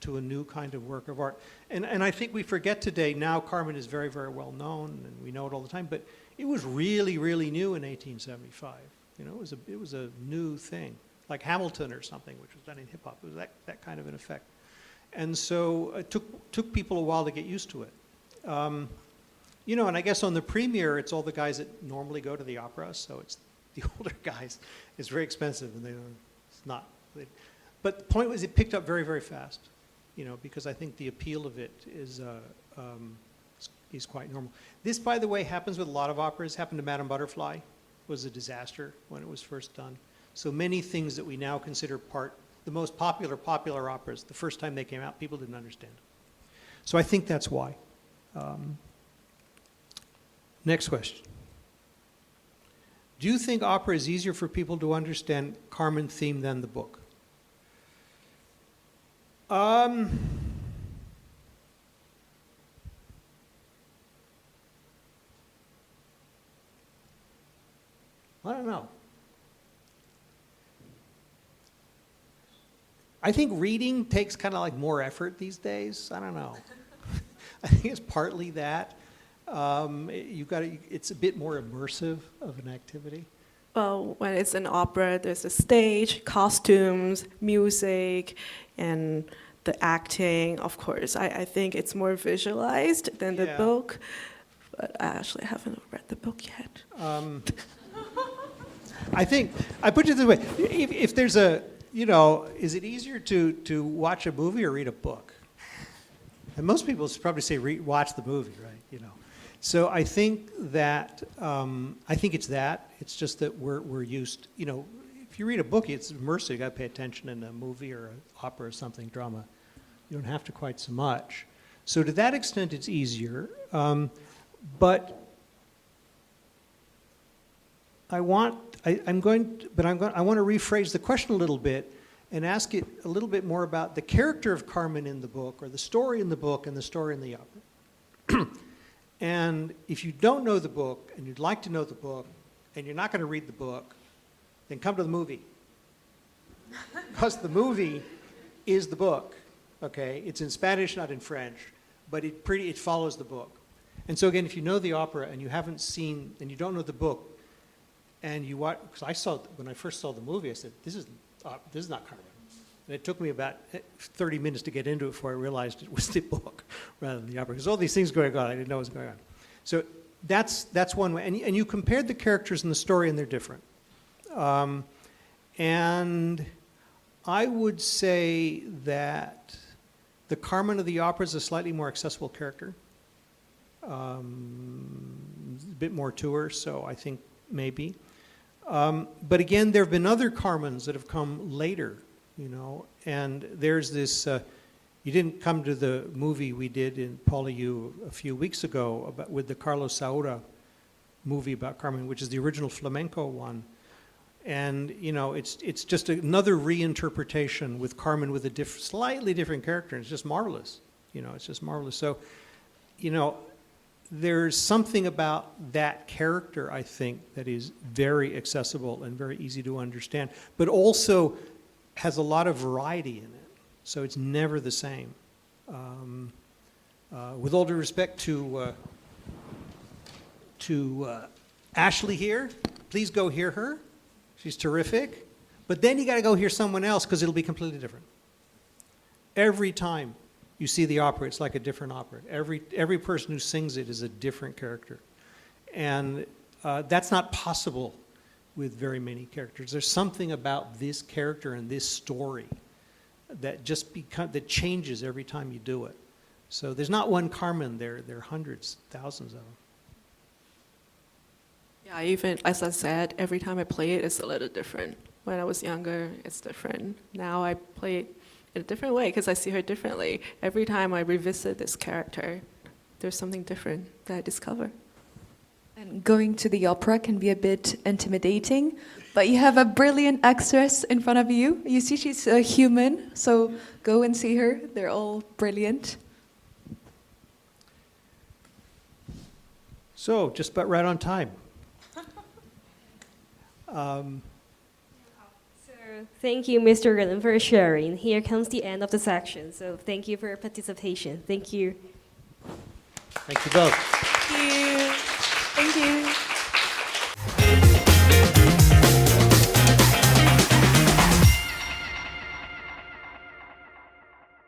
to a new kind of work of art. And I think we forget today, now Carmen is very, very well known, and we know it all the time, but it was really, really new in 1875. It was a new thing, like Hamilton or something, which was done in hip-hop. It was that kind of an effect. And so it took people a while to get used to it. And I guess on the premiere, it's all the guys that normally go to the opera, so it's the older guys. It's very expensive, and it's not. But the point was, it picked up very, very fast, because I think the appeal of it is quite normal. This, by the way, happens with a lot of operas. Happened to Madame Butterfly. It was a disaster when it was first done. So many things that we now consider the most popular operas, the first time they came out, people didn't understand. So I think that's why. Next question. Do you think opera is easier for people to understand Carmen theme than the book? I don't know. I think reading takes kind of like more effort these days. I don't know. I think it's partly that. It's a bit more immersive of an activity. Well, when it's an opera, there's a stage, costumes, music, and the acting, of course. I think it's more visualized than the book, but I actually haven't read the book yet. I think, I put it this way, if there's is it easier to watch a movie or read a book? And most people probably say watch the movie, right? So I think that, it's that. It's just that we're used, if you read a book, it's immersive. You got to pay attention. In a movie or an opera or something, drama, you don't have to quite so much. So to that extent, it's easier. But I want to rephrase the question a little bit and ask it a little bit more about the character of Carmen in the book, or the story in the book and the story in the opera. And if you don't know the book and you'd like to know the book and you're not going to read the book, then come to the movie. Because the movie is the book, okay? It's in Spanish, not in French, but it follows the book. And so again, if you know the opera and you haven't seen, and you don't know the book, and you watch, because when I first saw the movie, I said, this is not Carmen. And it took me about 30 minutes to get into it before I realized it was the book rather than the opera. Because all these things going on, I didn't know what was going on. So that's one way. And you compared the characters in the story, and they're different. And I would say that the Carmen of the opera is a slightly more accessible character. A bit more to her, so I think maybe. But again, there have been other Carmens that have come later, you know, and there's this, you didn't come to the movie we did in Pauliu a few weeks ago with the Carlos Saura movie about Carmen, which is the original flamenco one. And, you know, it's just another reinterpretation with Carmen with a slightly different character. And it's just marvelous. You know, it's just marvelous. So, you know, there's something about that character, I think, that is very accessible and very easy to understand, but also has a lot of variety in it. So it's never the same. With all due respect to Ashley here, please go hear her. She's terrific. But then you got to go hear someone else because it'll be completely different. Every time you see the opera, it's like a different opera. Every person who sings it is a different character. And that's not possible with very many characters. There's something about this character and this story that just that changes every time you do it. So there's not one Carmen, there are hundreds, thousands of them. Yeah, even, as I said, every time I play it, it's a little different. When I was younger, it's different. Now I play it in a different way because I see her differently. Every time I revisit this character, there's something different that I discover. And going to the opera can be a bit intimidating, but you have a brilliant actress in front of you. You see she's a human, so go and see her. They're all brilliant. So, just about right on time. Thank you, Mr. Gordon, for sharing. Here comes the end of the section. So thank you for your participation. Thank you. Thank you both. Thank you. Thank you.